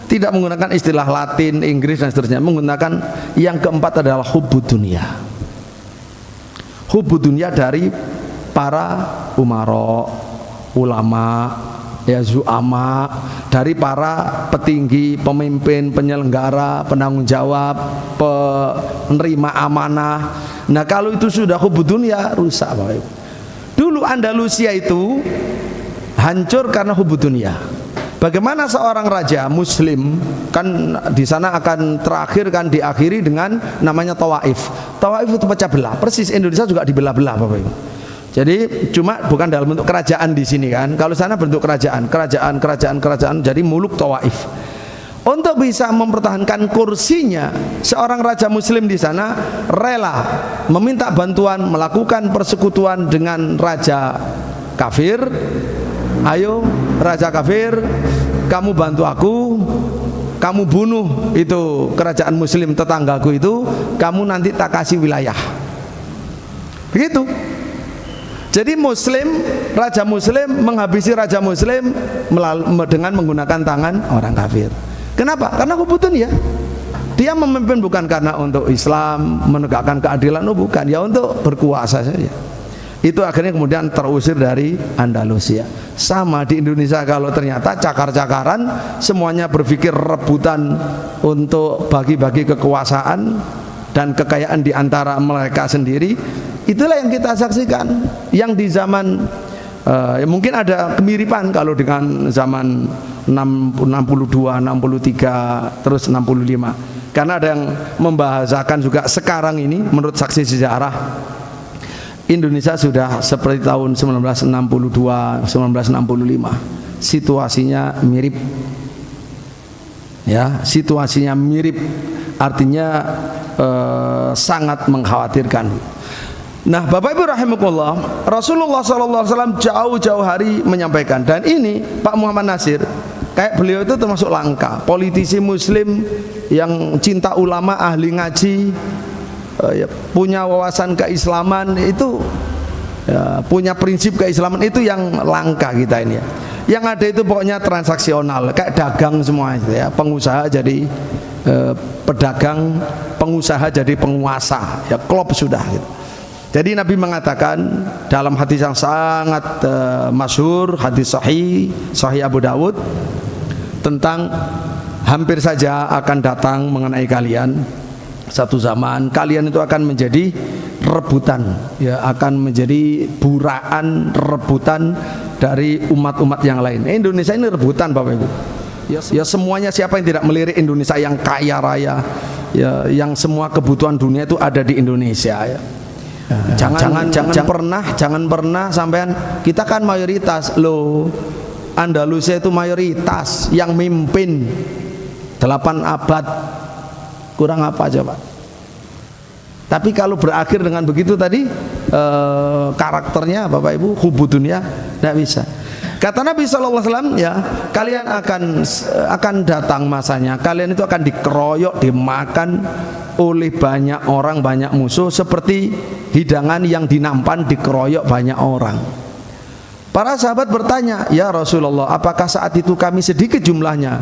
tidak menggunakan istilah Latin, Inggris dan seterusnya. Menggunakan yang keempat adalah hubbud dunia. Hubbud dunia dari para umara, ulama, ya zu'ama, dari para petinggi, pemimpin, penyelenggara, penanggung jawab, penerima amanah. Nah kalau itu sudah hubbud dunia, rusak Bapak Ibu. Dulu Andalusia itu hancur karena hubbud dunia. Bagaimana seorang raja muslim, kan di sana akan terakhir kan diakhiri dengan namanya Tawaif. Tawaif itu pecah belah. Persis Indonesia juga dibelah-belah Bapak Ibu. Jadi cuma bukan dalam bentuk kerajaan di sini kan. Kalau sana bentuk kerajaan, jadi muluk Tawaif. Untuk bisa mempertahankan kursinya, seorang raja muslim di sana rela meminta bantuan, melakukan persekutuan dengan raja kafir. Ayo raja kafir, kamu bantu aku, kamu bunuh itu kerajaan muslim tetanggaku itu, kamu nanti tak kasih wilayah. Begitu. Jadi muslim, raja muslim menghabisi raja muslim dengan menggunakan tangan orang kafir. Kenapa? Karena hubutun ya. Dia memimpin bukan karena untuk Islam, menegakkan keadilan, bukan, ya untuk berkuasa saja. Itu akhirnya kemudian terusir dari Andalusia. Sama di Indonesia, kalau ternyata cakar-cakaran semuanya berpikir rebutan untuk bagi-bagi kekuasaan dan kekayaan di antara mereka sendiri. Itulah yang kita saksikan. Yang di zaman mungkin ada kemiripan kalau dengan zaman 62, 63, terus 65. Karena ada yang membahasakan juga sekarang ini menurut saksi sejarah Indonesia sudah seperti tahun 1962, 1965. Situasinya mirip. Ya, situasinya mirip. Artinya sangat mengkhawatirkan. Nah, Bapak Ibu rahimakumullah, Rasulullah SAW jauh-jauh hari menyampaikan, dan ini Pak Muhammad Nasir, kayak beliau itu termasuk langka, politisi muslim yang cinta ulama, ahli ngaji, ya, punya wawasan keislaman itu, ya, punya prinsip keislaman itu yang langka kita ini ya. Yang ada itu pokoknya transaksional, kayak dagang semua itu ya, pengusaha jadi pedagang, pengusaha jadi penguasa, ya klop sudah gitu. Jadi Nabi mengatakan dalam hadis yang sangat masyhur, hadis sahih Abu Dawud, tentang hampir saja akan datang mengenai kalian satu zaman, kalian itu akan menjadi rebutan, ya, akan menjadi buraan, rebutan dari umat-umat yang lain. Indonesia ini rebutan Bapak Ibu. Ya semuanya, siapa yang tidak melirik Indonesia yang kaya raya, ya, yang semua kebutuhan dunia itu ada di Indonesia ya. Jangan pernah sampean, kita kan mayoritas loh. Andalusia itu mayoritas yang mimpin 8 abad, kurang apa aja Pak. Tapi kalau berakhir dengan begitu tadi, karakternya Bapak Ibu, hubbud dunia, tidak bisa. Kata Nabi SAW, ya, kalian akan datang masanya, kalian itu akan dikeroyok, dimakan oleh banyak orang, banyak musuh, seperti hidangan yang dinampan dikeroyok banyak orang. Para sahabat bertanya, ya Rasulullah, apakah saat itu kami sedikit jumlahnya?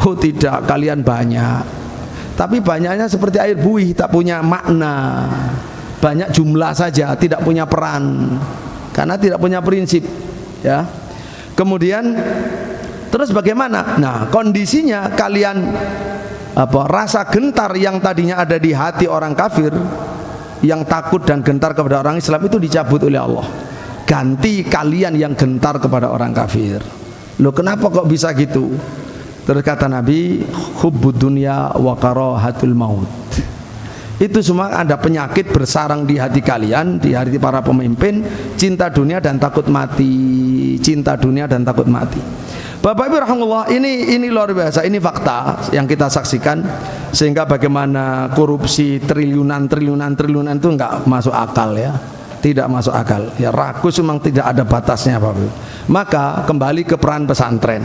Oh tidak, kalian banyak. Tapi banyaknya seperti air buih, tak punya makna. Banyak jumlah saja, tidak punya peran, karena tidak punya prinsip. Ya. Kemudian terus bagaimana? Nah, kondisinya kalian rasa gentar yang tadinya ada di hati orang kafir, yang takut dan gentar kepada orang Islam, itu dicabut oleh Allah. ganti kalian yang gentar kepada orang kafir. Loh, kenapa kok bisa gitu? Terus kata Nabi, hubbud dunya wa karahatul maut. Itu semua ada penyakit bersarang di hati kalian, di hati para pemimpin, cinta dunia dan takut mati. Cinta dunia dan takut mati. Bapak Ibu rahimahullah, ini luar biasa, ini fakta yang kita saksikan. Sehingga bagaimana korupsi triliunan itu enggak masuk akal ya. Tidak masuk akal. Ya, rakus memang tidak ada batasnya Bapak Ibu. Maka kembali ke peran pesantren.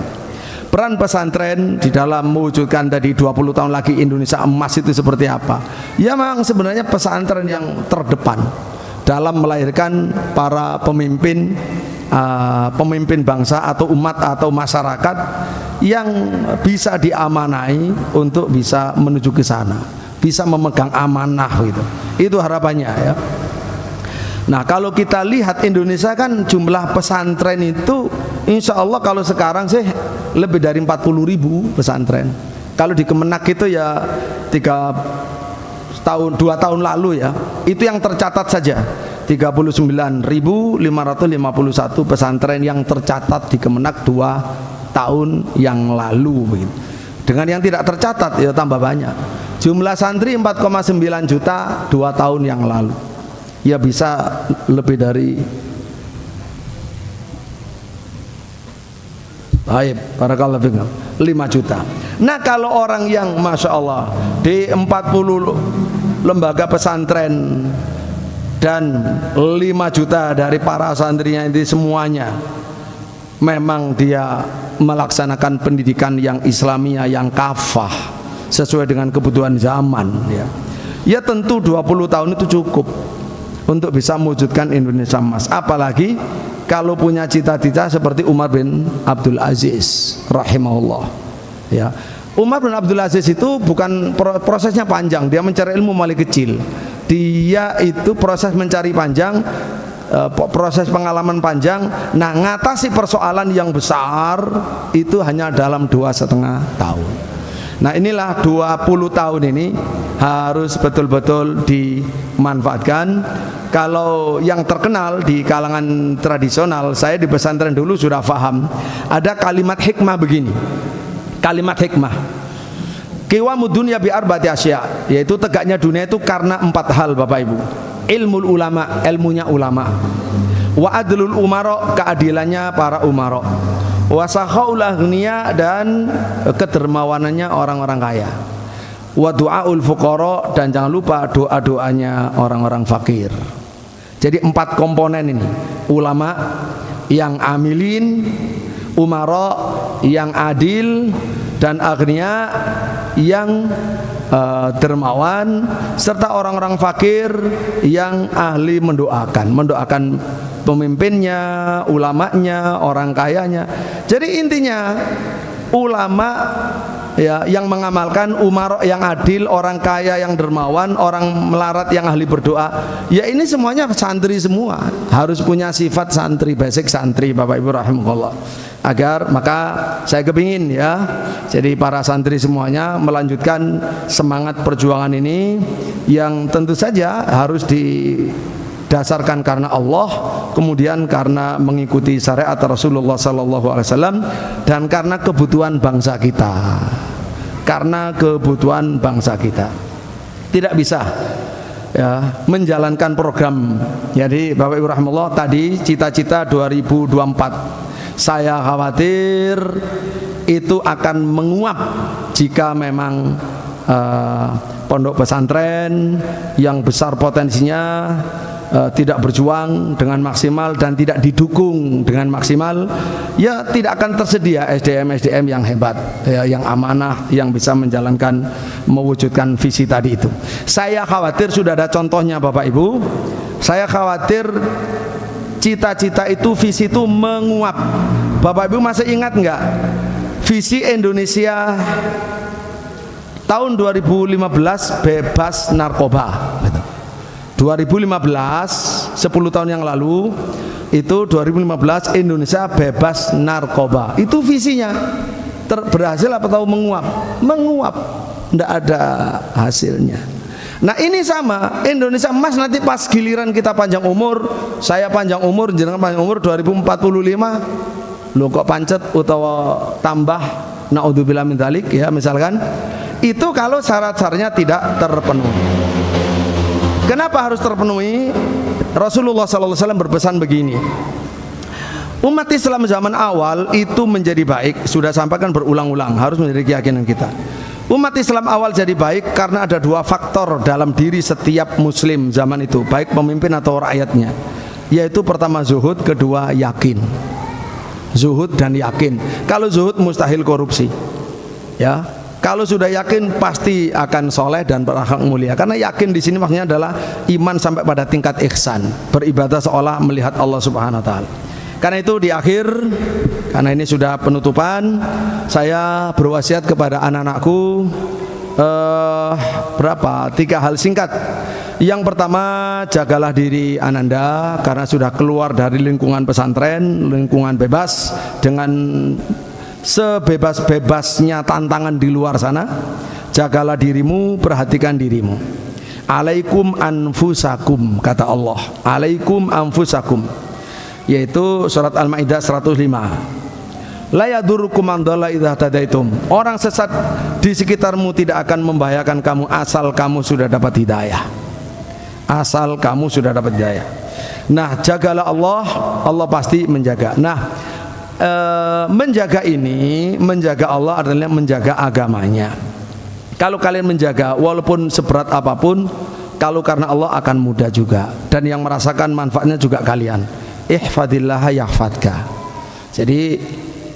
Peran pesantren di dalam mewujudkan tadi 20 tahun lagi Indonesia emas itu seperti apa? Ya memang sebenarnya pesantren yang terdepan dalam melahirkan para pemimpin pemimpin bangsa atau umat atau masyarakat yang bisa diamanai untuk bisa menuju ke sana, bisa memegang amanah gitu. Itu harapannya ya. Nah, kalau kita lihat Indonesia kan jumlah pesantren itu insya Allah kalau sekarang sih lebih dari 40.000 pesantren. Kalau di Kemenak itu ya 2 tahun lalu ya, itu yang tercatat saja 39.551 pesantren yang tercatat di Kemenak 2 tahun yang lalu begitu. Dengan yang tidak tercatat ya tambah banyak. Jumlah santri 4,9 juta 2 tahun yang lalu. Ya bisa lebih dari baik, barakallahu fikum, 5 juta. Nah, kalau orang yang Masya Allah di 40 lembaga pesantren dan 5 juta dari para santrinya ini semuanya memang dia melaksanakan pendidikan yang Islamiyah, yang kafah sesuai dengan kebutuhan zaman ya. Ya tentu 20 tahun itu cukup untuk bisa mewujudkan Indonesia emas. Apalagi kalau punya cita-cita seperti Umar bin Abdul Aziz rahimahullah ya. Umar bin Abdul Aziz itu bukan prosesnya panjang, dia mencari ilmu mulai kecil. Dia itu proses mencari panjang, proses pengalaman panjang. Nah, ngatasi persoalan yang besar itu hanya dalam 2,5 tahun. Nah, inilah 20 tahun ini harus betul-betul dimanfaatkan. Kalau yang terkenal di kalangan tradisional, saya di pesantren dulu sudah paham, ada kalimat hikmah begini. Kalimat hikmah, qiwamud dunya bi arba'ati asya, yaitu tegaknya dunia itu karena 4 hal Bapak Ibu. Ilmul ulama, ilmunya ulama. Wa adlul umara, keadilannya para umara. Wa sakhaul aghniya, dan kedermawanannya orang-orang kaya. Wa du'aul fuqara, dan jangan lupa doa-doanya orang-orang fakir. Jadi 4 komponen ini, ulama yang amilin, umara yang adil, dan agniya yang dermawan, serta orang-orang fakir yang ahli mendoakan pemimpinnya, ulamanya, orang kayanya. Jadi intinya ulama ya yang mengamalkan, umara yang adil, orang kaya yang dermawan, orang melarat yang ahli berdoa. Ya ini semuanya santri semua, harus punya sifat santri, basic santri Bapak Ibu rahimahullah. Agar maka saya kepingin ya, jadi para santri semuanya melanjutkan semangat perjuangan ini yang tentu saja harus didasarkan karena Allah, kemudian karena mengikuti syariat Rasulullah SAW, dan karena kebutuhan bangsa kita. Karena kebutuhan bangsa kita tidak bisa ya menjalankan program. Jadi Bapak Ibu rahimahullah, tadi cita-cita 2024 saya khawatir itu akan menguap jika memang pondok pesantren yang besar potensinya tidak berjuang dengan maksimal dan tidak didukung dengan maksimal, ya tidak akan tersedia SDM-SDM yang hebat ya, yang amanah, yang bisa menjalankan, mewujudkan visi tadi itu. Saya khawatir, sudah ada contohnya Bapak Ibu, saya khawatir cita-cita itu, visi itu menguap. Bapak Ibu masih ingat enggak visi Indonesia tahun 2015 bebas narkoba? 2015, 10 tahun yang lalu itu 2015 Indonesia bebas narkoba. Itu visinya. Berhasil apa tahu menguap? Menguap. Enggak ada hasilnya. Nah ini sama, Indonesia emas nanti pas giliran kita panjang umur, saya panjang umur, jenengan panjang umur 2045, lo kok pancet utawa tambah, naudzubillah min dzalik ya misalkan, itu kalau syarat-syaratnya tidak terpenuhi. Kenapa harus terpenuhi? Rasulullah SAW berpesan begini, umat Islam zaman awal itu menjadi baik, sudah sampaikan berulang-ulang, harus menjadi keyakinan kita. Umat Islam awal jadi baik karena ada dua faktor dalam diri setiap muslim zaman itu, baik pemimpin atau rakyatnya, yaitu pertama zuhud, kedua yakin. Zuhud dan yakin. Kalau zuhud mustahil korupsi, ya. Kalau sudah yakin pasti akan soleh dan berakhlak mulia. Karena yakin di sini maksudnya adalah iman sampai pada tingkat ihsan, beribadah seolah melihat Allah Subhanahu Wa Taala. Karena itu di akhir, karena ini sudah penutupan, saya berwasiat kepada anak-anakku tiga hal singkat. Yang pertama, jagalah diri Ananda karena sudah keluar dari lingkungan pesantren, lingkungan bebas dengan sebebas-bebasnya tantangan di luar sana. Jagalah dirimu, perhatikan dirimu. Alaikum anfusakum, kata Allah. Alaikum anfusakum, yaitu surat Al-Maidah 105. La yadurukum man dhalla idza tadaitum. Orang sesat di sekitarmu tidak akan membahayakan kamu asal kamu sudah dapat hidayah. Asal kamu sudah dapat hidayah. Nah, jagalah Allah, Allah pasti menjaga. Nah, menjaga ini, menjaga Allah adalah menjaga agamanya. Kalau kalian menjaga walaupun seberat apapun, kalau karena Allah akan mudah juga, dan yang merasakan manfaatnya juga kalian. Ihfadillaha yahfadka. Jadi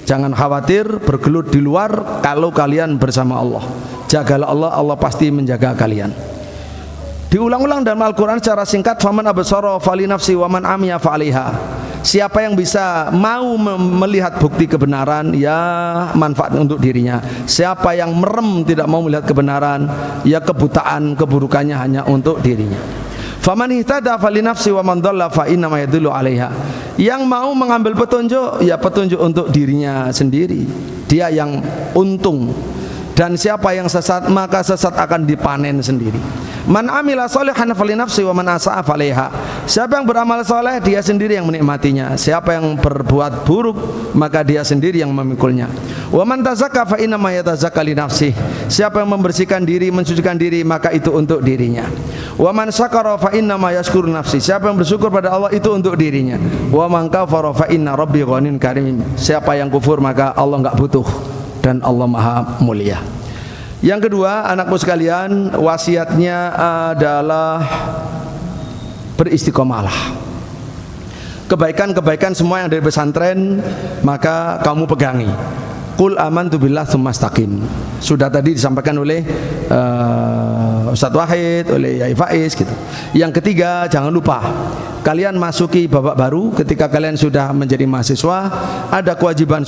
jangan khawatir bergelut di luar kalau kalian bersama Allah. Jagalah Allah, Allah pasti menjaga kalian. Diulang-ulang dalam Al-Quran secara singkat, faman absara fali nafsi wa man amiya fa'aliha. Siapa yang bisa mau melihat bukti kebenaran, ya manfaat untuk dirinya. Siapa yang merem tidak mau melihat kebenaran, ya kebutaan, keburukannya hanya untuk dirinya. Faman ihtada fali nafsi wa man dhalla fa inna ma yadullu 'alaiha. Yang mau mengambil petunjuk, ya petunjuk untuk dirinya sendiri. Dia yang untung. Dan siapa yang sesat, maka sesat akan dipanen sendiri. Man amila sholihan fali nafsi wa man asa'a falaiha. Siapa yang beramal soleh, dia sendiri yang menikmatinya. Siapa yang berbuat buruk, maka dia sendiri yang memikulnya. Wa man tazakka fa inna ma yatazakka li nafsihi. Siapa yang membersihkan diri, mensucikan diri, maka itu untuk dirinya. Wa man syakara fa inna ma yashkuru nafsi. Siapa yang bersyukur pada Allah, itu untuk dirinya. Wa man kafara fa inna rabbi ghanin karim. Siapa yang kufur, maka Allah enggak butuh dan Allah Maha Mulia. Yang kedua, anakku sekalian, wasiatnya adalah beristiqomalah. Kebaikan-kebaikan semua yang dari pesantren maka kamu pegangi. Qul amantu billah tsumma istaqim. Sudah tadi disampaikan oleh Ustadz Wahid, oleh Yai Faiz gitu. Yang ketiga, jangan lupa kalian masuki babak baru. Ketika kalian sudah menjadi mahasiswa, ada kewajiban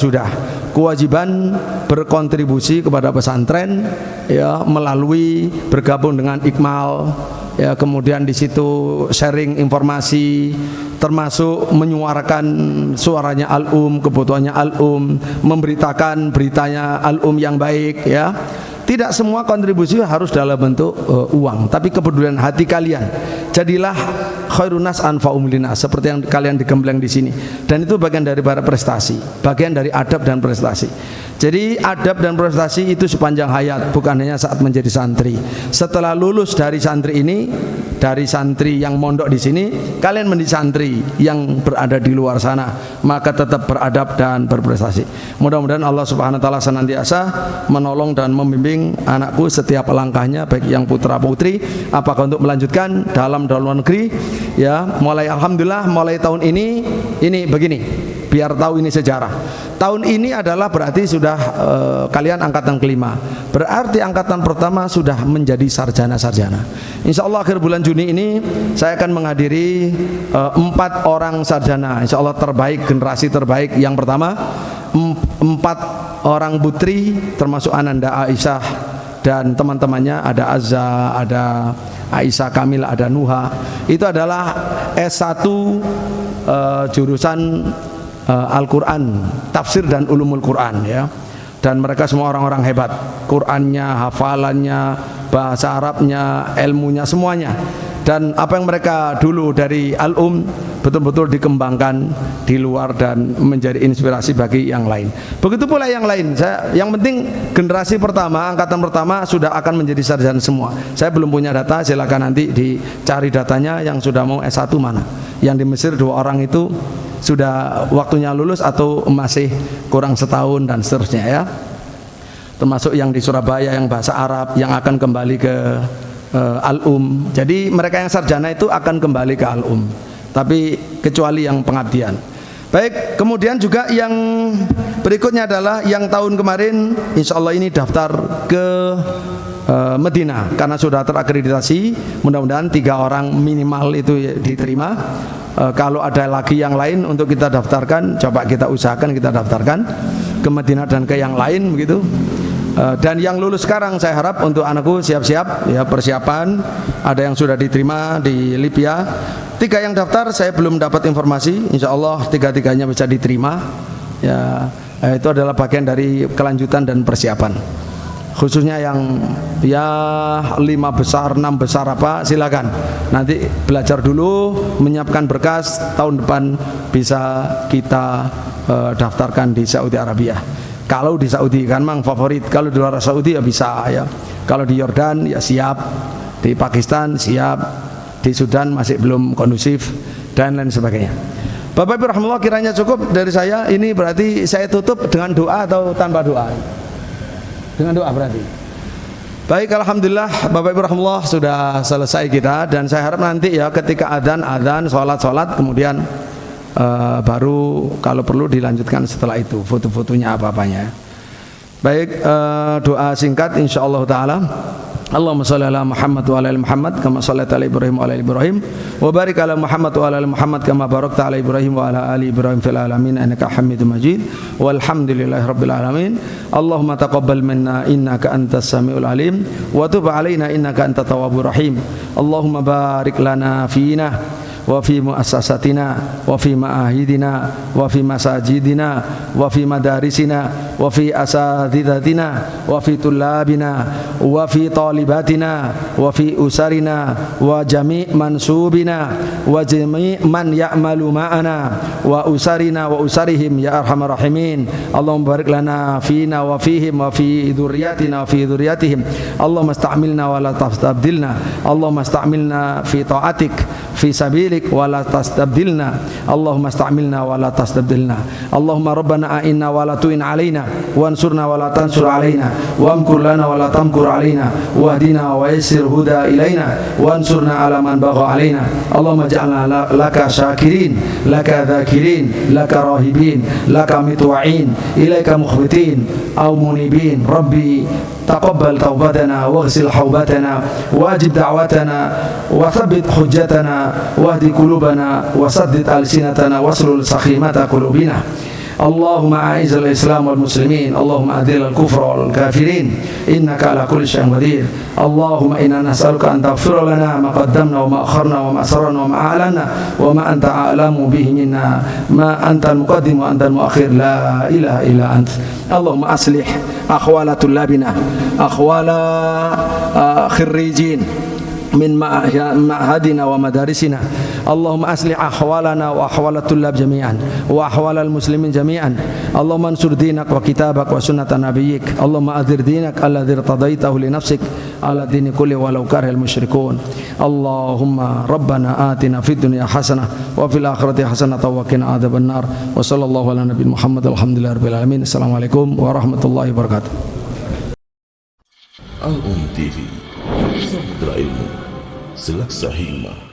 kewajiban berkontribusi kepada pesantren, ya, melalui bergabung dengan Ikmal, ya, kemudian di situ sharing informasi, termasuk menyuarakan suaranya Al-Um, kebutuhannya Al-Um, memberitakan beritanya Al-Um yang baik, ya. Tidak semua kontribusi harus dalam bentuk uang, tapi kepedulian hati kalian. Jadilah khairun nas anfa'um linnas, seperti yang kalian digembleng di sini. Dan itu bagian dari prestasi, bagian dari adab dan prestasi. Jadi adab dan prestasi itu sepanjang hayat, bukan hanya saat menjadi santri. Setelah lulus dari santri ini, dari santri yang mondok di sini, kalian menjadi santri yang berada di luar sana, maka tetap beradab dan berprestasi. Mudah-mudahan Allah Subhanahu wa taala senantiasa menolong dan membimbing anakku setiap langkahnya, baik yang putra putri, apakah untuk melanjutkan dalam luar negeri, ya, mulai alhamdulillah mulai tahun ini begini, biar tahu ini sejarah. Tahun ini adalah berarti sudah kalian angkatan kelima, berarti angkatan pertama sudah menjadi sarjana-sarjana. Insya Allah akhir bulan Juni ini saya akan menghadiri 4 orang sarjana, insya Allah terbaik, generasi terbaik. Yang pertama 4 orang putri, termasuk Ananda Aisyah dan teman-temannya, ada Azza, ada Aisyah Kamil, ada Nuha. Itu adalah S1 jurusan Al-Quran, tafsir dan ulumul Quran, ya. dan mereka semua orang-orang hebat, Qurannya, hafalannya, bahasa Arabnya, ilmunya, semuanya. Dan apa yang mereka dulu dari betul-betul dikembangkan di luar dan menjadi inspirasi bagi yang lain. Begitu pula yang lain. Yang penting generasi pertama, angkatan pertama sudah akan menjadi sarjana semua. Saya belum punya data, silakan nanti dicari datanya yang sudah mau S1 mana. Yang di Mesir 2 orang itu sudah waktunya lulus atau masih kurang setahun dan seterusnya ya. Termasuk yang di Surabaya yang bahasa Arab yang akan kembali ke Jadi mereka yang sarjana itu akan kembali ke tapi kecuali yang pengabdian. Baik, kemudian juga yang berikutnya adalah yang tahun kemarin insya Allah ini daftar ke Medina karena sudah terakreditasi. Mudah-mudahan 3 orang minimal itu diterima. Kalau ada lagi yang lain untuk kita daftarkan, coba kita usahakan kita daftarkan ke Medina dan ke yang lain begitu. Dan yang lulus sekarang saya harap untuk anakku siap-siap ya, persiapan. Ada yang sudah diterima di Libya. 3 yang daftar saya belum dapat informasi. Insya Allah 3-3-nya bisa diterima ya. Itu adalah bagian dari kelanjutan dan persiapan. Khususnya yang ya 5 besar, 6 besar apa, silakan. Nanti belajar dulu, menyiapkan berkas, tahun depan bisa kita daftarkan di Saudi Arabia. Kalau di Saudi kan memang favorit, kalau di luar Saudi ya bisa ya. Kalau di Yordan ya siap, di Pakistan siap, di Sudan masih belum kondusif dan lain sebagainya. Bapak Ibu rahimahullah, kiranya cukup dari saya. Ini berarti saya tutup dengan doa atau tanpa doa? Dengan doa berarti. Baik, alhamdulillah Bapak Ibu rahimahullah sudah selesai kita, dan saya harap nanti ya ketika adzan, salat kemudian baru kalau perlu dilanjutkan setelah itu foto-fotonya apa-apanya. Baik, doa singkat insyaallah taala. Allahumma shalli ala Muhammad wa ala ali Muhammad kama shallaita ala Ibrahim wa ala ali Ibrahim wa barik ala Muhammad wa ala ali Muhammad kama barakta ala Ibrahim wa ala ali Ibrahim fil alamin innaka Hamidum Majid walhamdulillahi rabbil alamin. Allahumma taqabbal minna innaka antas samiul alim wa tub alaina innaka antat tawwabur rahim. Allahumma barik lana fina wa fi muassasatina wa fi ma'ahidina wa fi masajidina wa fi madarisina wa fi asatidatina wa fi tullabina wa fi talibatina wa fi usarina wa jami' mansubina wa jami' man ya'malu ma'ana wa usarina wa usarihim ya arhamar rahimin. Allahumma barik lana fina wa fihim wa fi dzurriyyatina wa fi dzurriyyatihim. Allahumma ista'milna wa la tastabdilna. Allahumma ista'milna fi ta'atik fi sabilik wa la tastabdilna. Allahumma ista'milna wa la tastabdilna. Allahumma rabbana a'inna wa la tu'in alaina wansurna wa la tansur alaina wamkur lana wa la tamkur alaina wahdina wa yassir huda ilaina wansurna ala man bagha alaina. Allahumma ja'alna laka syakirin laka dhakirin laka rahibin laka mitwa'in ilaika mukhbitin aw munibin. Rabbi taqabbal taubatana waghsil haubatana wajib da'watana wa thabbit hujjatana wahdi qulubana wa saddid alsinatana waslul sakhimata qulubina. Allahumma a'izz al-islam wal muslimin. Allahumma adil al-kufra wal kafirin innaka ala kulli syai'in qadir. Allahumma inna nas'aluka an taghfira lana ma qaddamna wa ma akharna wa ma asrarna wa ma a'lana wa ma anta a'lamu bihi minna ma anta al-muqaddim wa anta al-mu'akhir la ilaha illa ant. Allahumma aslih akhwala tullabina akhwala khirrijin min ma'hadina wa madarisina. Allahumma aslih ahwalana wa ahwala tullab jami'an wa ahwalal muslimin jami'an. Allahumma ansur dinak wa kitabak wa sunnata nabiyyik. Allahumma adhir dinak alladhi irtadaitahu li nafsik ala dini kulli walau karihal musyrikun. Allahumma rabbana atina fid dunya hasanah wa fil akhirati hasanah wa qina adzaban nar. Wa sallallahu ala nabiyina Muhammad alhamdulillahi rabbil alamin. Assalamualaikum warahmatullahi wabarakatuh. Al-Um TV, Samudra Ilmu, Selaksa Hikmah.